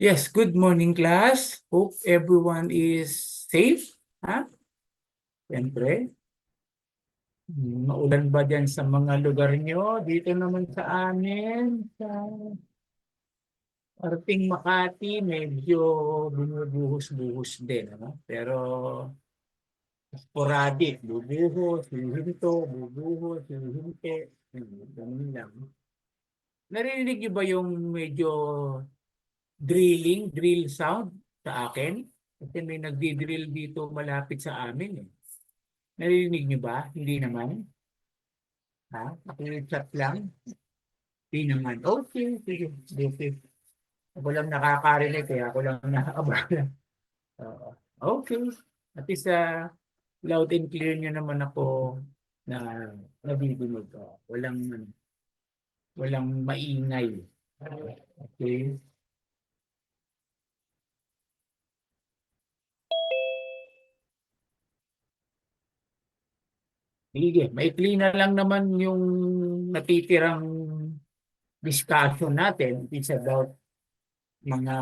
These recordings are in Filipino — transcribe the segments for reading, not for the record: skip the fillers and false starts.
Yes, good morning class. Hope everyone is safe. Ha? Siyempre, maulan ba dyan sa mga lugar nyo? Dito naman sa amin, sa Arting Makati, medyo bumubuhos-buhos din. Ano? Pero sporadic, bubuhos, hihinto, bubuhos, hihinti. Ganun lang. Narinig niyo ba yung medyo drill sound sa akin? Kasi may nagdi-drill dito malapit sa amin eh. Narinig niyo ba? Hindi naman. Ha? Paki-chat lang. Hindi naman. Okay, sige. Okay. Ako lang nakakarinig kaya ako lang nakakabala. Oo. Okay. At least loud and clear niyo naman ako na nabibinig. Walang maingay. Okay. Sige, maikli na lang naman yung natitirang discussion natin. It's about mga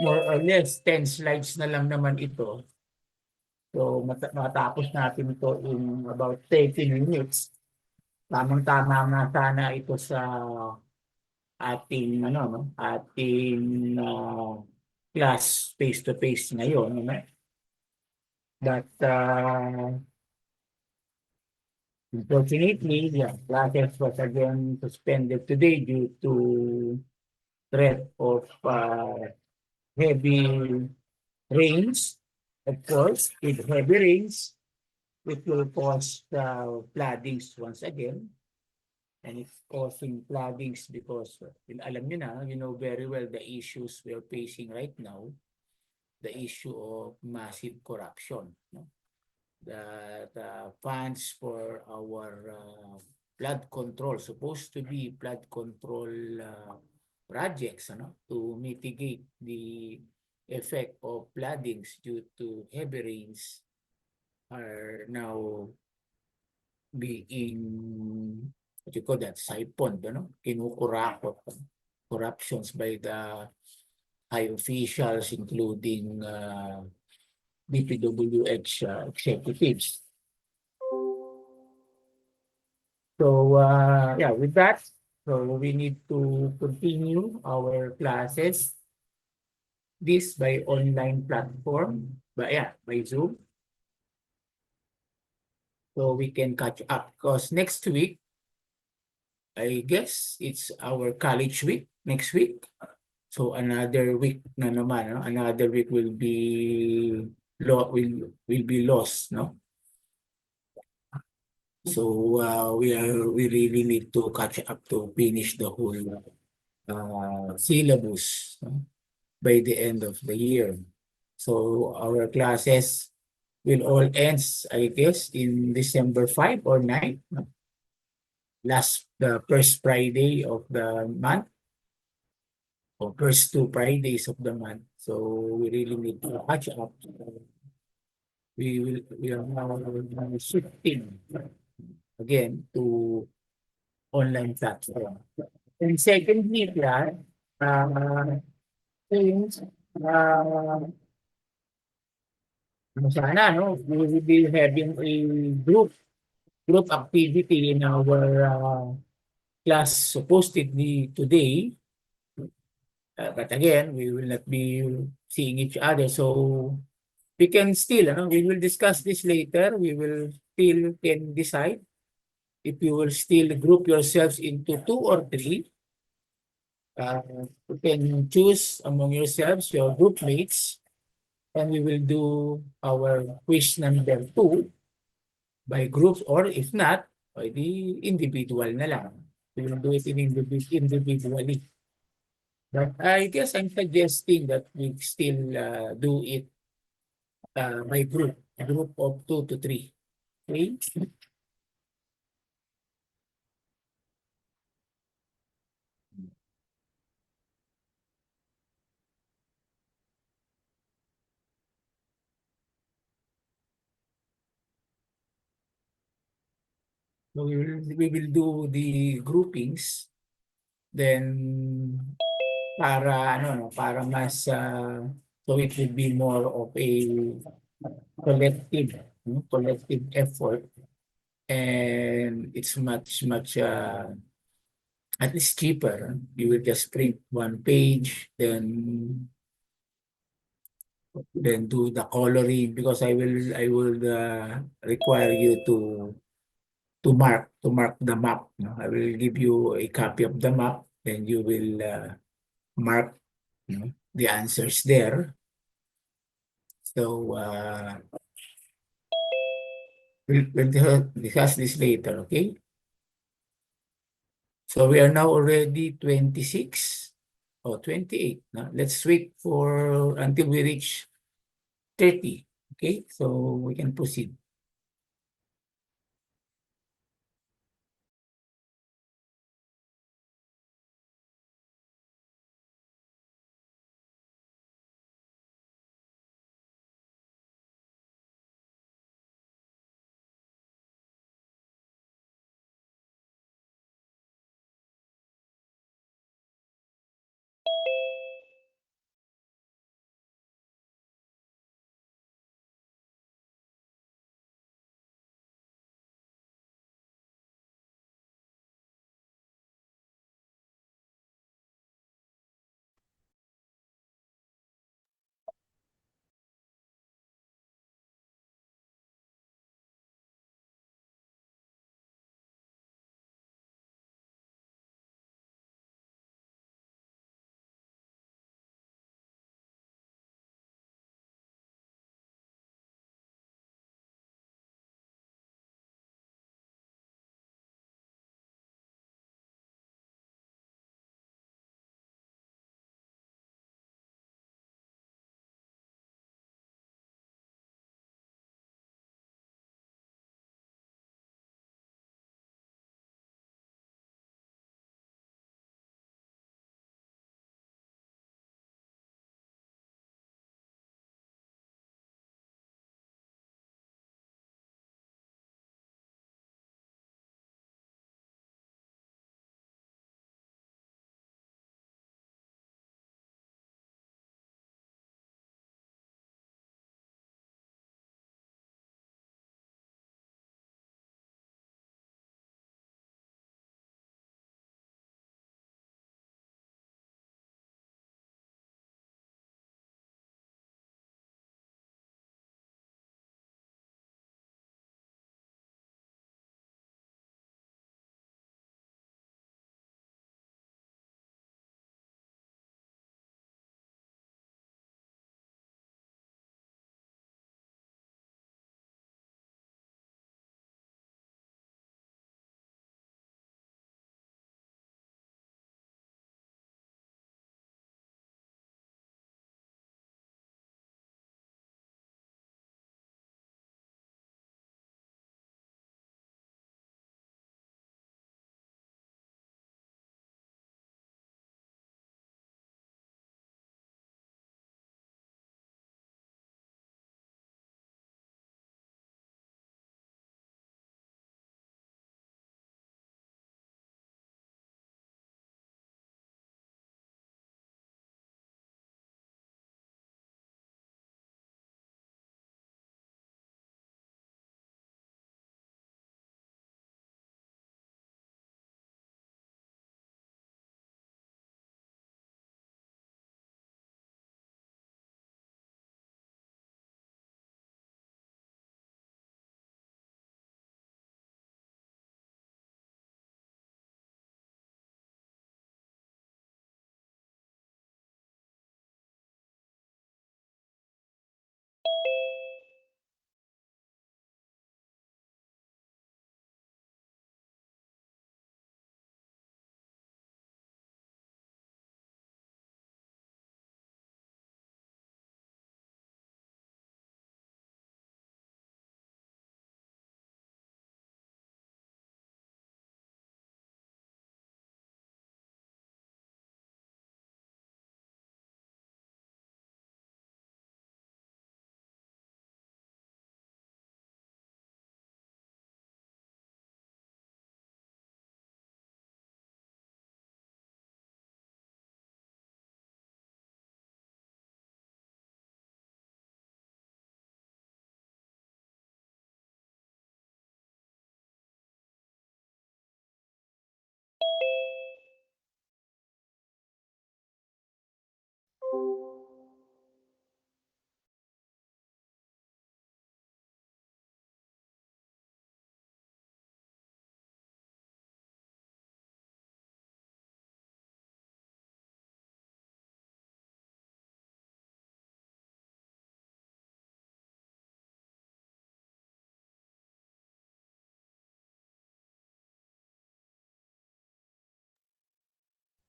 more or less 10 slides na lang naman ito. So matapos natin ito in about 30 minutes. Tamang-tama na sana ito sa ating class face-to-face ngayon. Ano? But unfortunately, yeah, classes was again suspended today due to threat of heavy rains. Of course, with heavy rains, it will cause floodings once again. And it's causing floodings because, alam niyo na, you know very well the issues we are facing right now, the issue of massive corruption. No? The funds for our flood control, supposed to be flood control projects to mitigate the effect of floodings due to heavy rains are now being, what you call that, siphoned, kinukurakot, corruptions by the high officials, including DPWH executives. So, yeah, with that, so we need to continue our classes, this by online platform, by Zoom. So we can catch up because next week, I guess it's our college week next week. So another week na naman, no? Another week will be lost, no? So we really need to catch up to finish the whole syllabus, no? By the end of the year. So our classes will all end, I guess, in December 5 or 9, no? The first Friday of the month, or first 2 Fridays of the month. So we really need to catch up. We are now shifting again to online platform. And secondly, since sana, no, we will be having a group activity in our class supposedly today. But again, we will not be seeing each other. So we can still, we will discuss this later. We will still can decide if you will still group yourselves into 2 or 3. You can choose among yourselves, your group mates, and we will do our quiz number 2 by groups, or if not, by the individual na lang. We will do it individually. But I guess I'm suggesting that we still do it by group of 2 to 3. Okay? So we will do the groupings. Then para ano, no, para mas so it would be more of a collective, collective effort, and it's much at least cheaper. You will just print one page, then do the coloring because I will require you to mark the map. No? I will give you a copy of the map, then you will mark, the answers there. So we'll discuss this later, okay? So we are now already 26 or 28. No? Let's wait for until we reach 30. Okay, so we can proceed.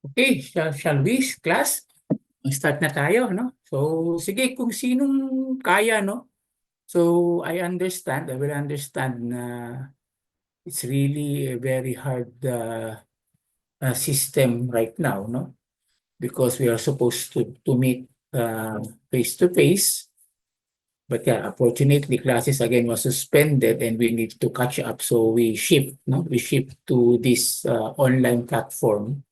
Okay, shall we, class? Start na tayo, no? So, sige, kung sinong kaya, no? So, I will understand na it's really a very hard system right now, no? Because we are supposed to meet face to face. But yeah, unfortunately, classes again was suspended and we need to catch up. So we shift, no? We shift to this online platform.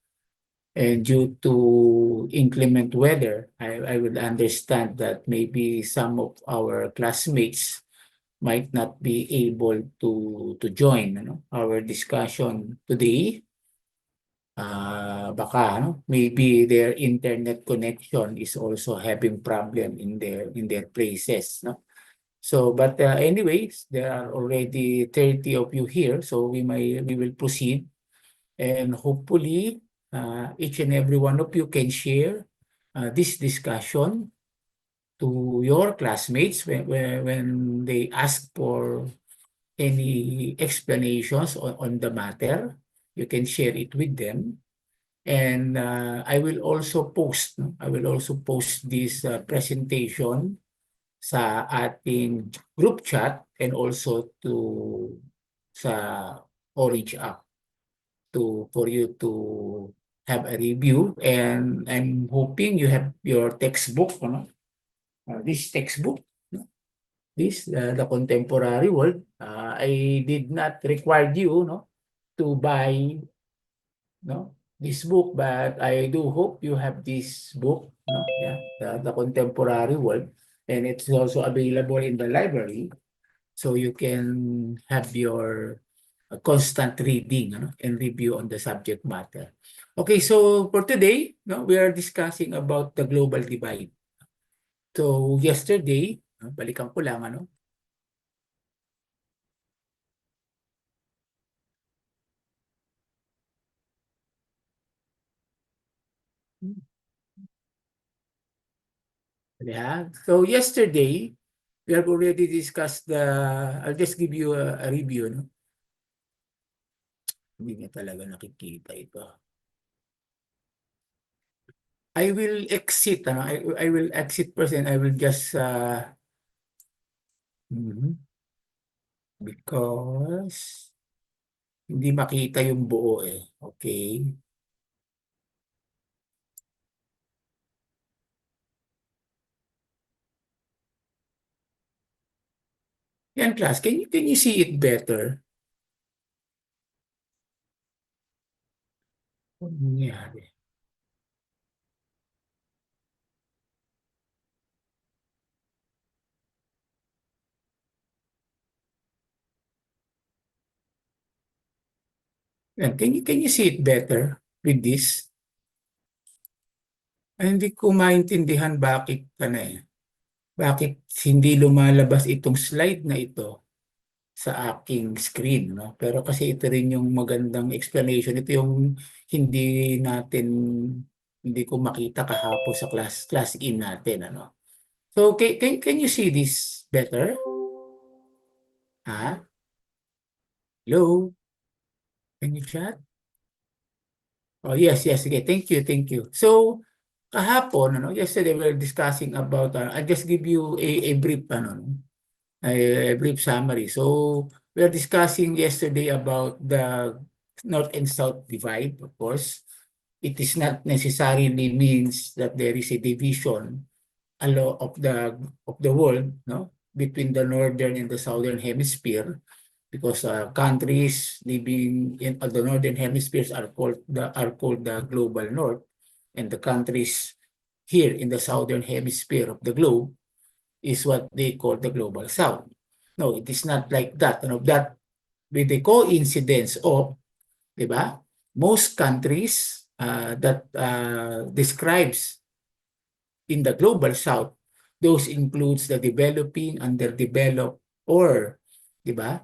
And due to inclement weather, I would understand that maybe some of our classmates might not be able to join, our discussion today. Baka maybe their internet connection is also having problem in their places, no? So, but anyways, there are already 30 of you here, so we will proceed, and hopefully each and every one of you can share this discussion to your classmates when they ask for any explanations on the matter. You can share it with them. And I will also post, no? I will also post this presentation sa ating group chat and also to sa Orange app for you to have a review. And I'm hoping you have your textbook, this textbook, no? This the contemporary world. I did not require you, to buy, this book, but I do hope you have this book, yeah, the contemporary world, and it's also available in the library, so you can have your constant reading, and review on the subject matter. Okay, so for today, we are discussing about the global divide. So yesterday, balikan ko lang, yeah. So yesterday, we have already discussed I'll just give you a review, no? Hindi niya talaga nakikita ito. I will exit, I will exit first and I will just, because hindi makita yung buo eh. Okay. Yan class, can you see it better? Ano nangyari? Yan, can you see it better with this? Ay, hindi ko maintindihan bakit bakit hindi lumalabas itong slide na ito sa aking screen, no? Pero kasi ito rin yung magandang explanation. Ito yung hindi natin, hindi ko makita kahapon sa class in natin, ano? So, can you see this better? Ha? Hello? Can you chat? Oh, yes, yes. Okay, thank you, thank you. So, kahapon, yesterday we were discussing about, I'll just give you a brief, a brief summary. So, we are discussing yesterday about the North and South divide, of course. It is not necessarily means that there is a division of the world, between the northern and the southern hemisphere, because countries living in the northern hemispheres are called the global north, and the countries here in the southern hemisphere of the globe is what they call the global south. No, it is not like that. That with the coincidence of, di ba? Most countries that describes in the global south, those includes the developing, underdeveloped, or, di ba?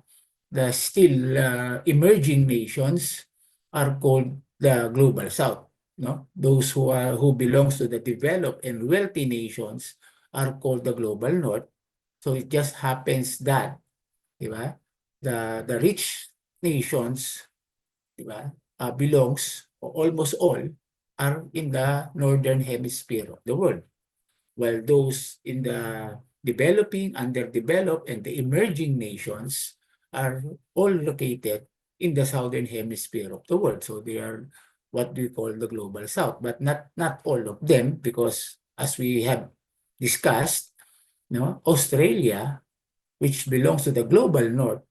The still emerging nations are called the global south, no? Those who belongs to the developed and wealthy nations are called the global north. So it just happens that, di ba? The rich nations, di ba? Belongs, or almost all are in the northern hemisphere of the world, while those in the developing, underdeveloped, and the emerging nations are all located in the southern hemisphere of the world. So they are what we call the global south, but not all of them, because as we have discussed, Australia, which belongs to the global north,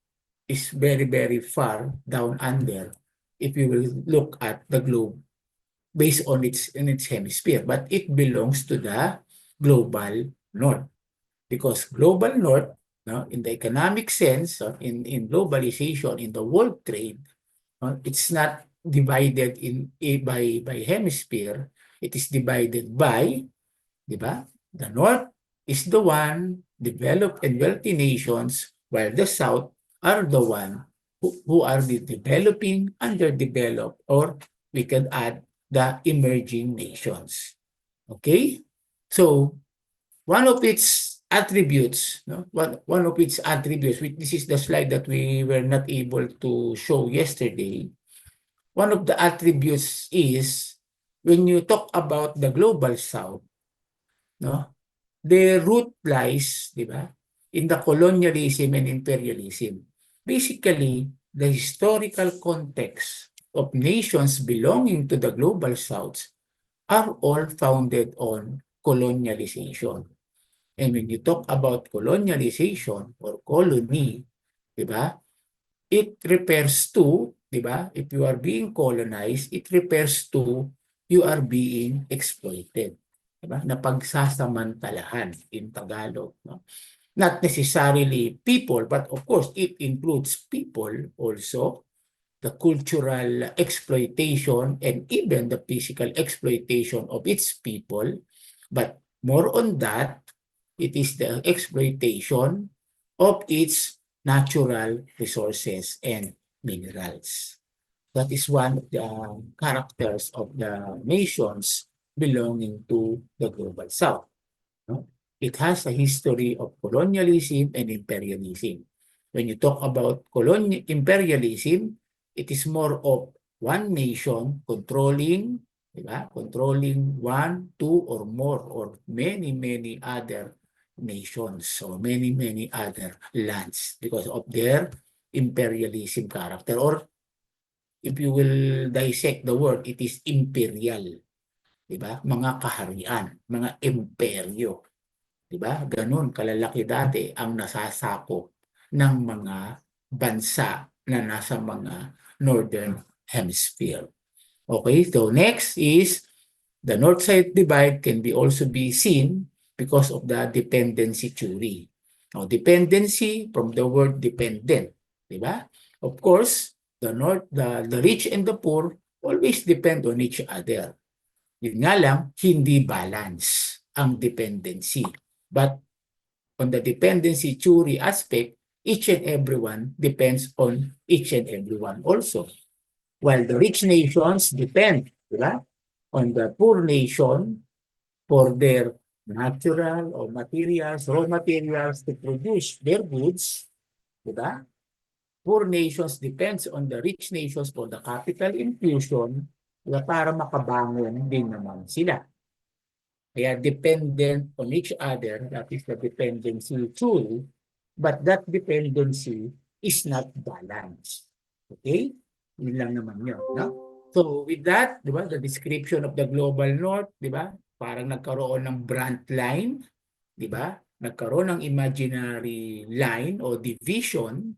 is very, very far down under if you will look at the globe based on its hemisphere, but it belongs to the global north, because global north, in the economic sense, in globalization, in the world trade, it's not divided by hemisphere. It is divided by, di ba? The north is the one developed and wealthy nations, while the south are the one who are the developing, underdeveloped, or we can add the emerging nations. Okay? So, one of its attributes, one of its attributes, which this is the slide that we were not able to show yesterday. One of the attributes is when you talk about the global south, the root lies, di ba, in the colonialism and imperialism. Basically, the historical context of nations belonging to the global south are all founded on colonialization. And when you talk about colonialization or colony, di ba, it refers to, di ba, if you are being colonized, it refers to you are being exploited. Diba? Na pagsasamantalahan in Tagalog. No? Not necessarily people, but of course, it includes people also, the cultural exploitation, and even the physical exploitation of its people. But more on that, it is the exploitation of its natural resources and minerals. That is one of the characters of the nations belonging to the global south. No? It has a history of colonialism and imperialism. When you talk about imperialism, it is more of one nation controlling, controlling one, two, or more, or many, many other nations, or many, many other lands because of their imperialism character. Or if you will dissect the word, it is imperial. Diba? Mga kaharian, mga imperyo. Diba? Ganun kalalaki dati ang nasasakop ng mga bansa na nasa mga northern hemisphere. Okay, so next is the north-south divide can be also be seen because of the dependency theory. Now, dependency from the word dependent. Diba? Of course, the rich and the poor always depend on each other. Yun nga lang, hindi balance ang dependency. But on the dependency theory aspect, each and everyone depends on each and everyone also. While the rich nations depend, diba, on the poor nation for their natural or materials, raw materials to produce their goods, diba? Poor nations depends on the rich nations for the capital infusion para makabangon din naman sila. Kaya dependent on each other, that is the dependency tool, but that dependency is not balanced. Okay? Yun lang naman yun. No? So with that, di ba, the description of the global north, di ba, parang nagkaroon ng brand line, di ba? Nagkaroon ng imaginary line o division,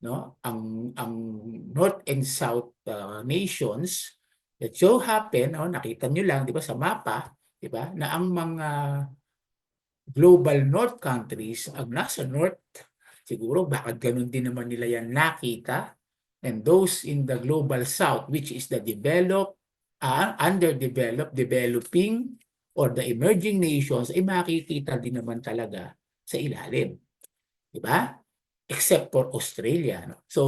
no? Ang north and south nations that so happen, nakita nyo lang, di ba, sa mapa, di ba, na ang mga global north countries, ang nasa north, siguro bakit ganun din naman nila yan nakita, and those in the global south, which is the developed, underdeveloped, developing, or the emerging nations, ay makikita din naman talaga sa ilalim. Di ba? Except for Australia. No? So,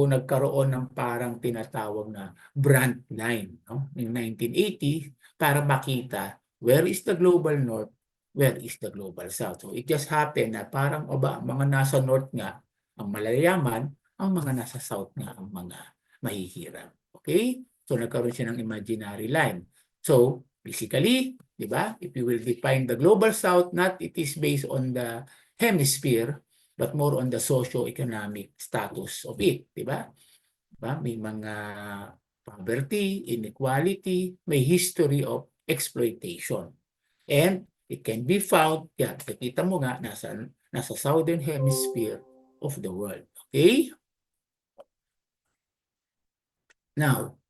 nagkaroon ng parang tinatawag na brand line, no? In 1980 para makita where is the global north, where is the global south. So, it just happened na parang mga nasa north nga ang malayaman, ang mga nasa south nga ang mga mahihirap. Okay? So, nagkaroon siya ng imaginary line. So, basically, di ba, if you will define the global south, not it is based on the hemisphere, but more on the socio-economic status of it, di ba? May mga poverty, inequality, may history of exploitation. And it can be found, yan, nakita mo nga, nasa southern hemisphere of the world. Okay? Now,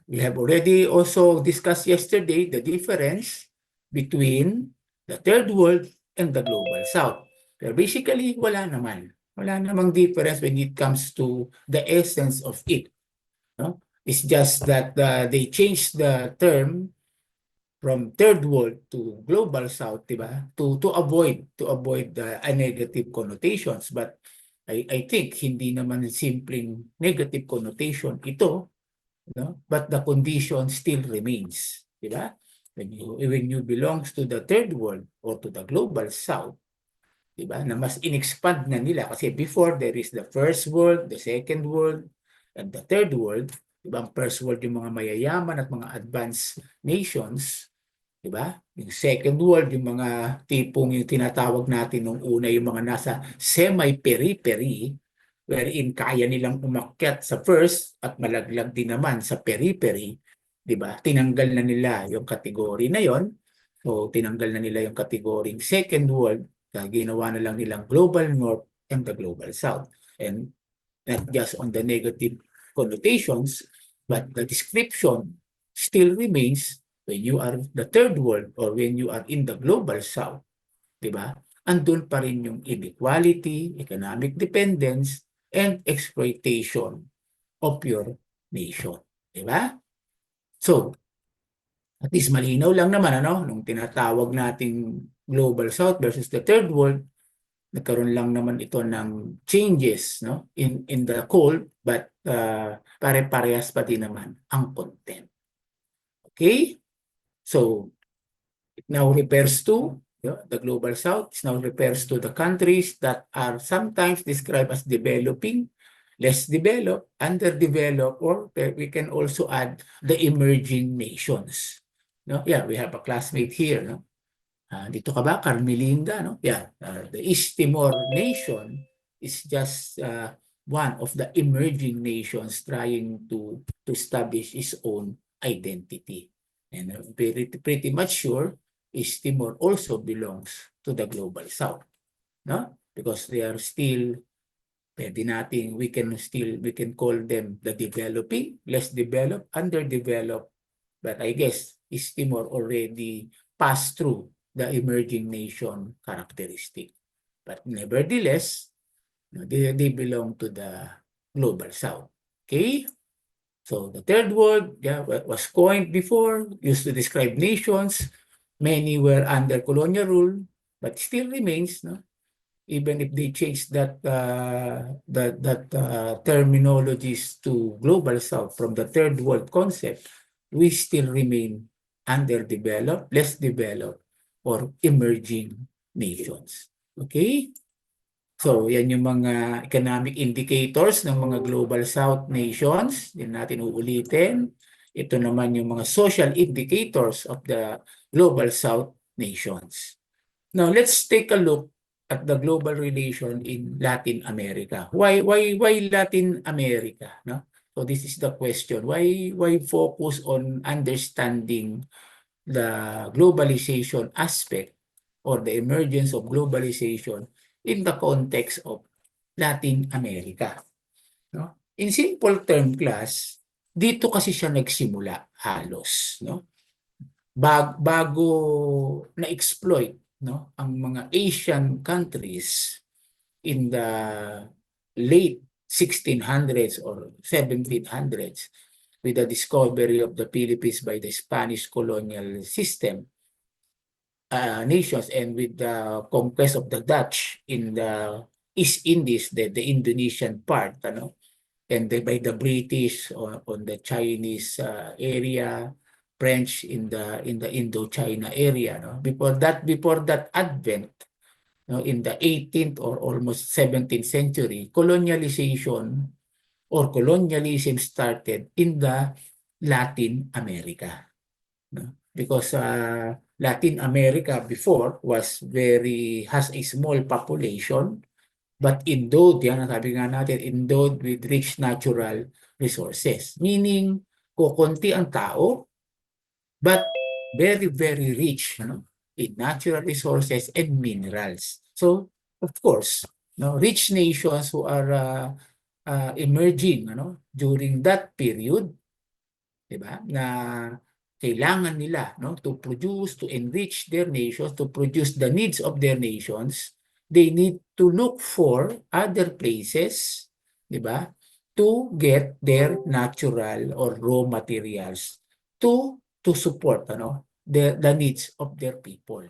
we have already also discussed yesterday the difference between the third world and the global south. Pero basically, wala naman. Wala namang difference when it comes to the essence of it. No? It's just that they changed the term from third world to global south, diba? To avoid the negative connotations. But I think hindi naman simpleng negative connotation ito, no? But the condition still remains, diba? When you belongs to the third world or to the global south, diba? Na mas in-expand na nila kasi before there is the first world, the second world, and the third world. Diba? Ang first world yung mga mayayaman at mga advanced nations, diba? Yung second world yung mga tipong yung tinatawag natin nung una yung mga nasa semi-periphery, wherein kaya nilang umakyat sa first at malaglag din naman sa periphery, diba? Tinanggal na nila yung kategory na yon. So tinanggal na nila yung kategoring second world, ginawa na lang nilang global north and the global south. And not just on the negative connotations, but the description still remains when you are the third world or when you are in the global south, di ba? Andun pa rin yung inequality, economic dependence, and exploitation of your nation. Di ba? So, at least malinaw lang naman, ano, nung tinatawag nating global south versus the third world, nagkaroon lang naman ito ng changes, no, in the code, but pare-parehas pa din naman ang content. Okay? So, it now refers to, the global south, it now refers to the countries that are sometimes described as developing, less developed, underdeveloped, or we can also add the emerging nations. No? Yeah, we have a classmate here, no? Dito ka ba, Carmelinda? No? Yeah, the East Timor nation is just one of the emerging nations trying to establish its own identity. And pretty much sure East Timor also belongs to the global south. No? Because they are still, we can call them the developing, less developed, underdeveloped. But I guess East Timor already passed through the emerging nation characteristic. But nevertheless, they belong to the global south. Okay? So the third word, yeah, was coined before, used to describe nations. Many were under colonial rule, but still remains, no? Even if they change that terminologies to global south from the third world concept, we still remain underdeveloped, less developed, or emerging nations. Okay? So, yan yung mga economic indicators ng mga global south nations. Yan natin uulitin. Ito naman yung mga social indicators of the global south nations. Now, let's take a look at the global relation in Latin America. Why Latin America? No? So this is the question. Why focus on understanding the globalization aspect or the emergence of globalization in the context of Latin America? No? In simple term, class, dito kasi siya nagsimula halos, no? Bago na-exploit, no, ang mga Asian countries in the late 1600s or 1700s with the discovery of the Philippines by the Spanish colonial system nations, and with the conquest of the Dutch in the East Indies, the Indonesian part, ano, and by the British on the Chinese area, French in the Indochina area. No? Before that advent, no, in the 18th or almost 17th century, colonialization or colonialism started in the Latin America. no? Because Latin America before has a small population, but endowed, yan ang sabi nga natin, endowed with rich natural resources. Meaning, kukunti ang tao, but very, very rich, in natural resources and minerals. So, of course, rich nations who are emerging, during that period, di ba, na kailangan nila, to produce, to enrich their nations, to produce the needs of their nations, they need to look for other places, di ba, to get their natural or raw materials to support the needs of their people.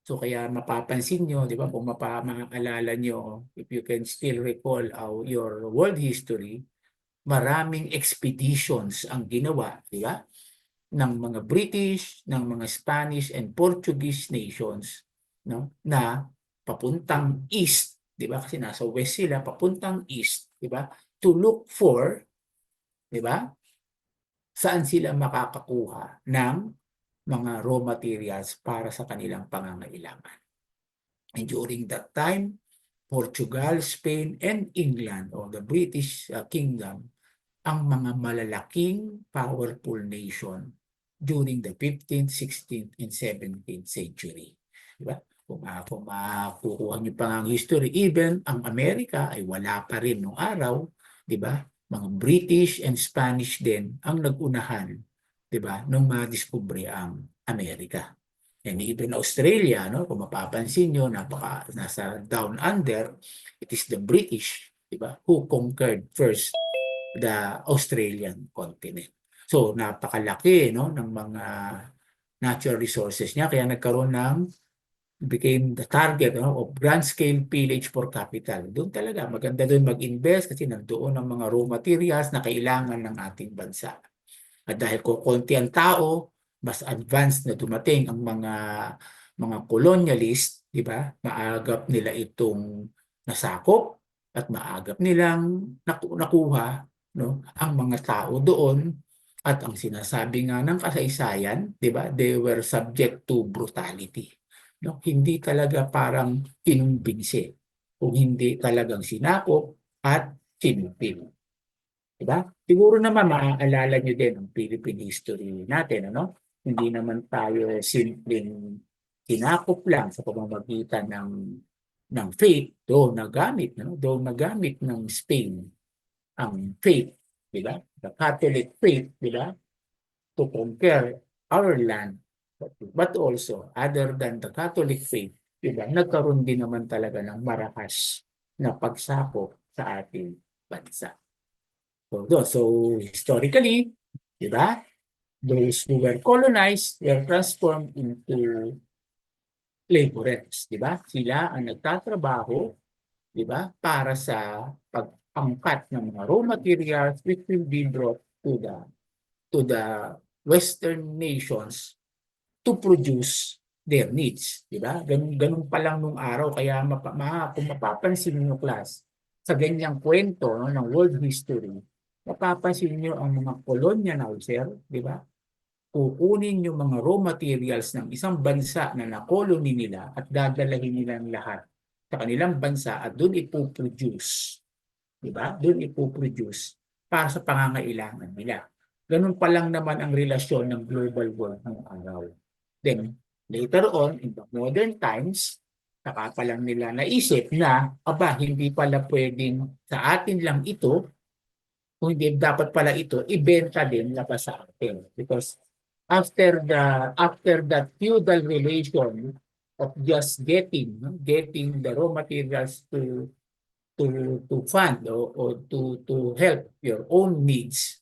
So kaya mapapansin nyo, di ba, kung maaalala nyo, if you can still recall your world history, maraming expeditions ang ginawa, di ba, ng mga British, ng mga Spanish and Portuguese nations, na papuntang east, di ba, kasi nasa west sila, papuntang east, di ba, to look for, di ba, saan sila makakakuha ng mga raw materials para sa kanilang pangangailangan. And during that time, Portugal, Spain, and England or the British Kingdom ang mga malalaking powerful nation during the 15th, 16th, and 17th century. Diba? Kung makukuha niyo pa ang history, even ang Amerika ay wala pa rin noong araw, di ba? Mga British and Spanish din ang nagunahan, di ba? Nung madiskubre ang Amerika. And even Australia, kung mapapansin nyo, nasa down under, it is the British, di ba, who conquered first the Australian continent. So napakalaki ng mga natural resources niya, kaya became the target of grand scale pillage for capital. Doon talaga maganda doon mag-invest kasi nandoon ang mga raw materials na kailangan ng ating bansa. At dahil kukunti ang tao, mas advanced na dumating ang mga colonialist, di ba? Maagap nila itong nasakop at maagap nilang nakuha ang mga tao doon. At ang sinasabi nga ng kasaysayan, di ba? They were subject to brutality. Hindi talaga parang kinumbinsi, kung hindi talagang sinakop at sinupil. Diba? Siguro naman maaalala nyo din ang Philippine history natin, Hindi naman tayo simpleng kinakop lang sa pamamagitan ng faith, doon nagamit ng Spain ang faith, di ba? The Catholic faith, di ba? To conquer our land. But also, other than the Catholic faith, di ba? Nagkaroon din naman talaga ng marakas na pagsakop sa ating bansa. So historically, di ba? Those who were colonized were transformed into laborers, di ba? Sila ang nagtatrabaho, di ba? Para sa pag-angkat ng mga raw materials which will be brought to the Western nations to produce their needs, di ba? Ganun pa lang nung araw, kaya kung mapapansin niyo class, sa ganyang kwento ng world history, mapapansin niyo ang mga colonizer, di ba? Kukunin yung mga raw materials ng isang bansa na nakoloni nila at dadalahin nila ang lahat sa kanilang bansa at doon ipoproduce. Di ba? Doon ipoproduce para sa pangangailangan nila. Ganun pa lang naman ang relasyon ng global world ng araw. Then, later on, in the modern times, saka pa lang nila naisip na, hindi pala pwedeng sa atin lang ito, kung hindi dapat pala ito, ibenta din labas sa atin. Because after that feudal relation of just getting the raw materials to fund or to help your own needs,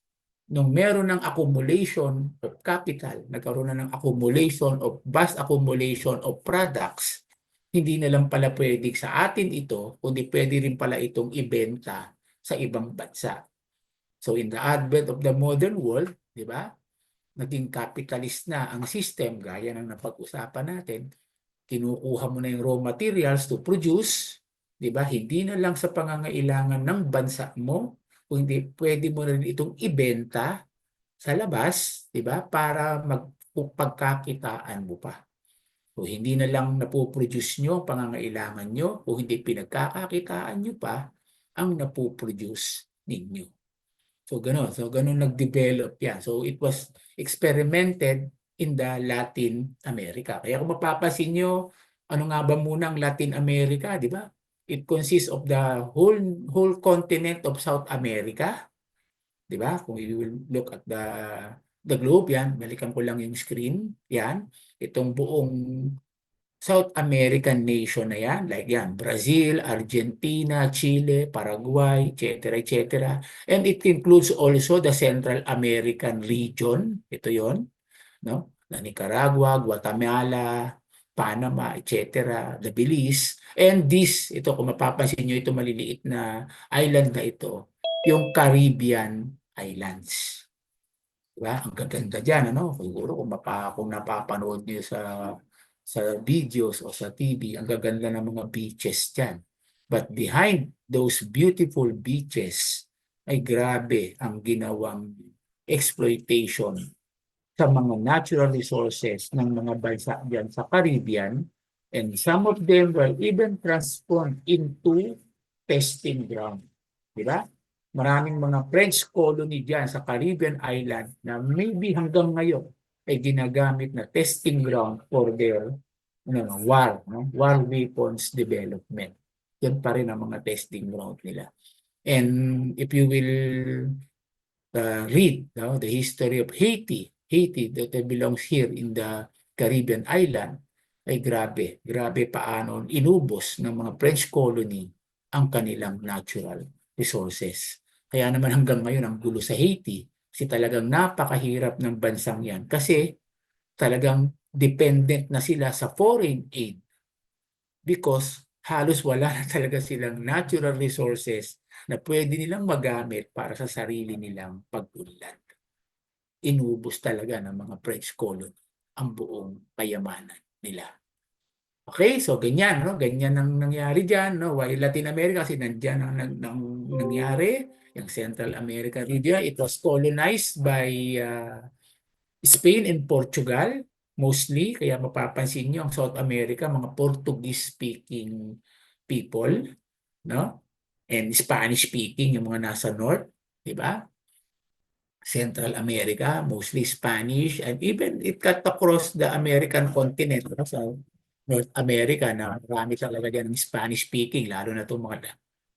nung meron ng accumulation of capital, nagkaroon na ng vast accumulation of products, hindi na lang pala pwede sa atin ito, kundi pwede rin pala itong ibenta sa ibang bansa. So in the advent of the modern world, di ba? Naging capitalist na ang system, gaya ng napag-usapan natin, kinukuha mo na yung raw materials to produce, di ba? Hindi na lang sa pangangailangan ng bansa mo, kung hindi pwede mo rin itong ibenta sa labas, di ba? Para kung pagkakitaan mo pa. So, hindi na lang napoproduce nyo, pangangailangan nyo, o hindi pinagkakakitaan nyo pa ang napoproduce ninyo. So, gano'n. So, gano'n nag-develop yan. So, it was experimented in the Latin America. Kaya kung mapapansin nyo, ano nga ba muna ang Latin America, di ba? It consists of the whole continent of South America. Di ba? Kung you will look at the globe, yan. Balikan ko lang yung screen. Yan. Itong buong South American nation na yan, like yan, Brazil, Argentina, Chile, Paraguay, etc., etc. And it includes also the Central American region, ito yon, no? Na Nicaragua, Guatemala, Panama, etc., the Belize. And this, ito kung mapapansin nyo, ito maliliit na island na ito, yung Caribbean Islands. Diba? Ang gaganda dyan, ano? Siguro kung napapanood niyo sa videos o sa TV, ang gaganda ng mga beaches dyan. But behind those beautiful beaches, ay grabe ang ginawang exploitation sa mga natural resources ng mga bansa dyan sa Caribbean, and some of them were even transformed into testing ground. Diba? Maraming mga French colony dyan sa Caribbean island na maybe hanggang ngayon ay ginagamit na testing ground for their war weapons development. Yan pa rin ang mga testing ground nila. And if you will read the history of Haiti that belongs here in the Caribbean island, ay grabe paano inubos ng mga French colony ang kanilang natural resources. Kaya naman hanggang ngayon ang gulo sa Haiti, kasi talagang napakahirap ng bansang yan kasi talagang dependent na sila sa foreign aid because halos wala na talaga silang natural resources na pwede nilang magamit para sa sarili nilang pag-unlad. Inubos talaga ng mga French colony ang buong kayamanan nila. Okay, so ganyan, no? Ganyan ang nangyari dyan, no? While Latin America, kasi nandyan ang nangyari, yung Central America region, it was colonized by Spain and Portugal, mostly. Kaya mapapansin nyo, ang South America, mga Portuguese-speaking people, no? And Spanish-speaking, yung mga nasa North, di ba? Central America, mostly Spanish, and even it cut across the American continent, no? Sa North America, na marami talaga dyan ng Spanish-speaking, lalo na itong mga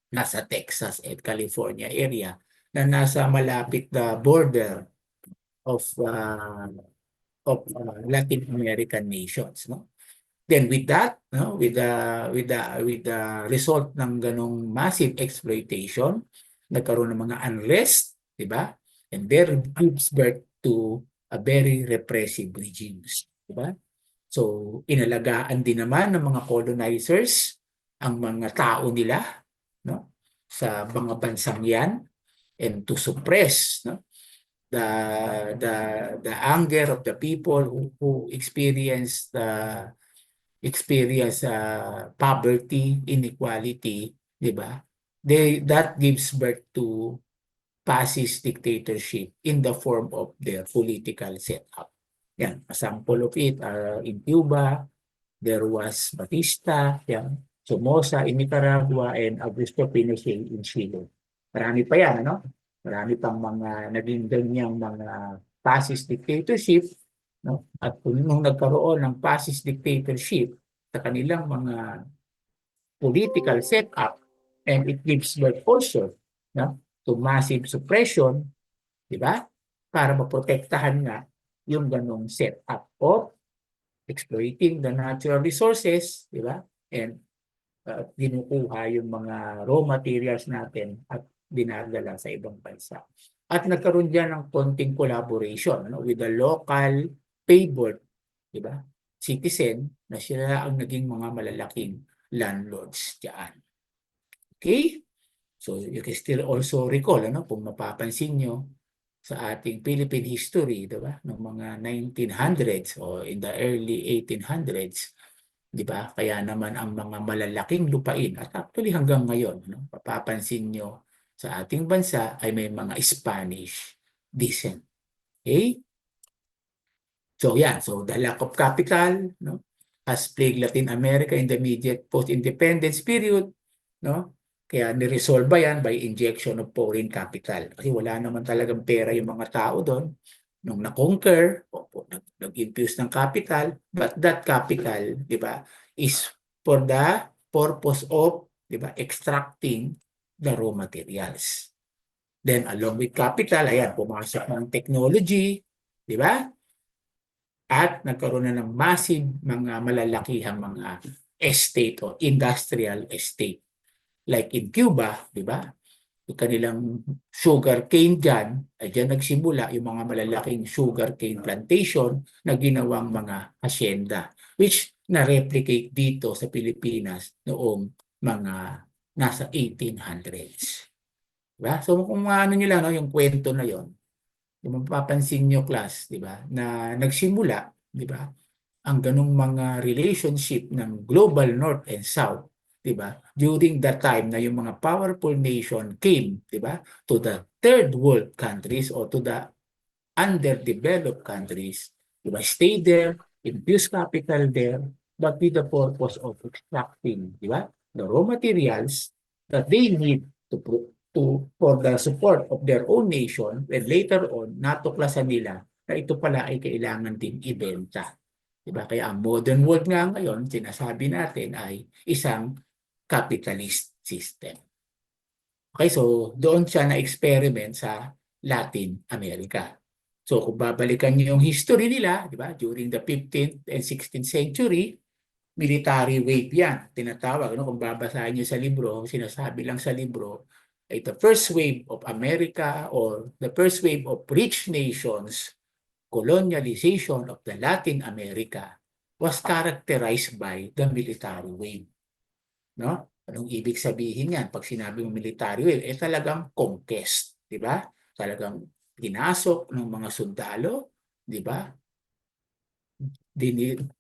nasa Texas at California area, na nasa malapit the border of Latin American nations, no? Then with that, no, with the result ng ganong massive exploitation, nagkaroon ng mga unrest, di ba? And there gives birth to a very repressive regimes, di ba? So inalagaan din naman ng mga colonizers ang mga tao nila, no, sa mga bansang yan, and to suppress, no, the anger of the people who experience poverty, inequality, di ba? That gives birth to fascist dictatorship in the form of their political setup. Yan, a sample of it in Cuba, there was Batista, yan, Somoza in Nicaragua, and Augusto Pinochet in Chile. Marami pa yan, ano? Marami pang mga naging ganyang mga fascist dictatorship, no? At nung nagkaroon ng fascist dictatorship sa kanilang mga political setup, and it gives birth also, no, to massive suppression, di ba? Para maprotektahan nga yung ganong setup of exploiting the natural resources, di ba? And dinukuha yung mga raw materials natin at dinadala sa ibang bansa. At nagkaroon diyan ng konting collaboration, no, with the local favored, di ba, citizen, na sila ang naging mga malalaking landlords diyan. Okay? So you can still also recall, ano, kung mapapansin nyo sa ating Philippine history, di ba, ng mga 1900s o in the early 1800s, di ba? Kaya naman ang mga malalaking lupain, at actually hanggang ngayon, no, papapansin nyo sa ating bansa ay may mga Spanish descent. Okay? So yan, so the lack of capital, no, has plagued Latin America in the immediate post-independence period, no? Kaya niresolve yan by injection of foreign capital. Kasi wala naman talagang pera yung mga tao doon. Nung na-conquer, nag-infuse ng capital, but that capital, di ba, is for the purpose of, di ba, extracting the raw materials. Then along with capital, ayan, pumasok ng technology, di ba? At nagkaroon na ng massive mga malalakihang mga estate o industrial estate. Like in Cuba, di ba? Yung kanilang sugar cane dyan, ay dyan nagsimula yung mga malalaking sugar cane plantation na ginawang mga hacienda, which na-replicate dito sa Pilipinas noong mga nasa 1800s. Diba? So kung ano nyo lang, no, yung kwento na yon, kung mapapansin nyo class, di ba, na nagsimula, di ba, ang ganung mga relationship ng global North and South, di ba, during that time na yung mga powerful nation came, di ba, to the third world countries or to the underdeveloped countries, di ba, stay there, infuse capital there, but with the purpose of extracting, di ba, the raw materials that they need for the support of their own nation, and later on, natuklasan nila na ito pala ay kailangan din ibenta. Diba? Kaya ang modern world nga ngayon, sinasabi natin ay isang capitalist system. Okay, so doon siya na-experiment sa Latin America. So kung babalikan niyo yung history nila, di ba, during the 15th and 16th century, military wave yan, tinatawag. No? Kung babasahin niyo sa libro, sinasabi lang sa libro, ay the first wave of America or the first wave of rich nations colonialization of the Latin America was characterized by the military wave. No? Anong ibig sabihin yan? Pag sinabi ng military wave, talagang conquest. Di ba? Talagang pinasok ng mga sundalo, di ba?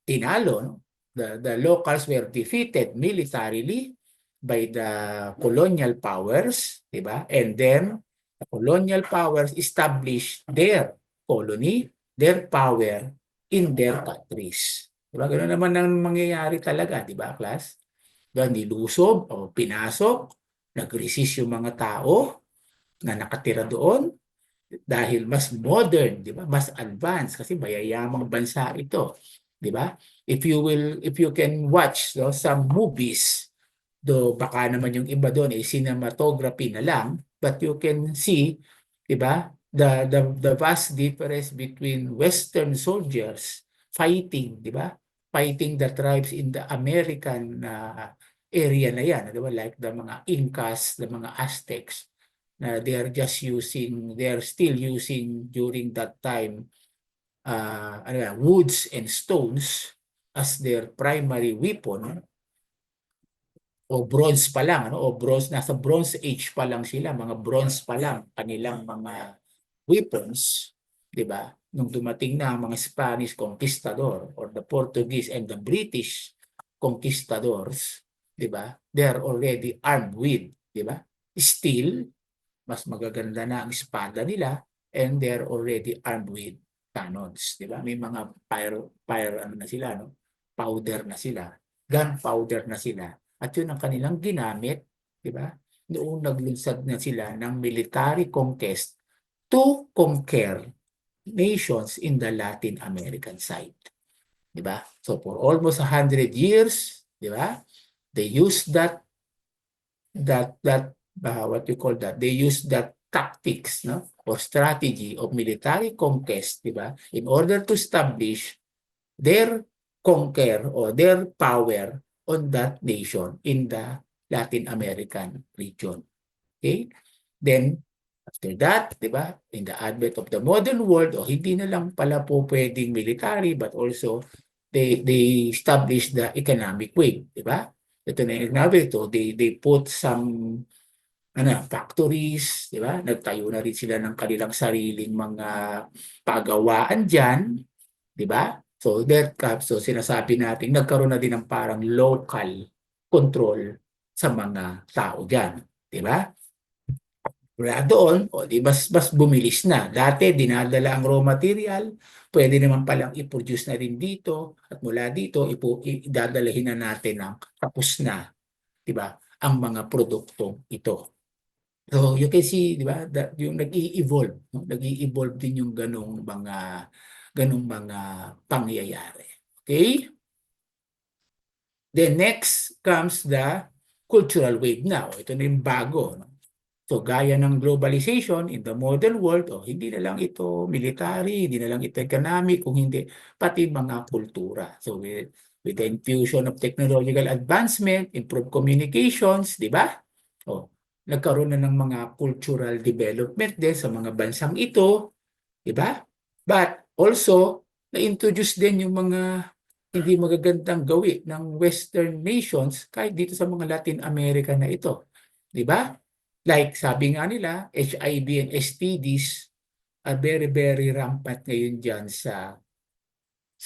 Tinalo, no? The locals were defeated militarily by the colonial powers, di ba? And then, the colonial powers established their colony, their power in their countries. Di ba? Ganoon naman ang mangyayari talaga, di ba, class? Nilusob o pinasok, nag-resist yung mga tao na nakatira doon dahil mas modern, di ba? Mas advanced kasi mayayamang bansa ito, di ba? If you can watch, no, some movies, do baka naman yung iba doon ay cinematography na lang, but you can see, di ba? The vast difference between Western soldiers fighting, di ba? Fighting the tribes in the American area na yan, di ba? Like the mga Incas, the mga Aztecs, na they are still using during that time woods and stones as their primary weapon, o bronze pa lang, ano, o bronze, nasa bronze age pa lang sila, mga bronze pa lang kanilang mga weapons, di ba? Nung dumating na ang mga Spanish conquistador or the Portuguese and the British conquistadors, di ba? They are already armed with, di ba? Steel, mas magaganda na ang espada nila, and they're already armed with cannons, di ba? May mga fire ano na sila, no? Powder na sila, gunpowder na sila. At yun ang kanilang ginamit, di ba? Noong naglunsad na sila ng military conquest to conquer nations in the Latin American side. Di ba? So for almost 100 years, di ba? They used that what you call that, they use that tactics, no, or strategy of military conquest, di ba, in order to establish their conquer or their power on that nation in the Latin American region. Okay? Then, after that, di ba, in the advent of the modern world, o hindi na lang pala po pwedeng military, but also they established the economic wave, di ba? Ito na yung ito, they put some factories, di ba? Nagtayo na rin sila ng kanilang sariling mga pagawaan diyan, di ba? So sinasabi natin nagkaroon na din ng parang local control sa mga tao diyan, di ba? Wala doon, o di mas bumilis na. Dati dinadala ang raw material, pwede naman palang i-produce na rin dito at mula dito idadalahin na natin ng tapos na, di ba? Ang mga produktong ito. So you can see, di ba, yung nag-i-evolve, no? Nag-i-evolve din yung ganung mga pangyayari. Okay? Then next comes the cultural wave now. Ito na yung bago, no? So gaya ng globalization in the modern world, hindi na lang ito military, hindi na lang ito economic, kung hindi pati mga kultura. So with the infusion of technological advancement, improved communications, di ba? O, nagkaroon na ng mga cultural development din sa mga bansang ito, di ba? But also, na-introduce din yung mga hindi magagandang gawi ng Western nations kahit dito sa mga Latin America na ito. Di ba? Like sabi nga nila, HIV and STDs are very, very rampant ngayon dyan sa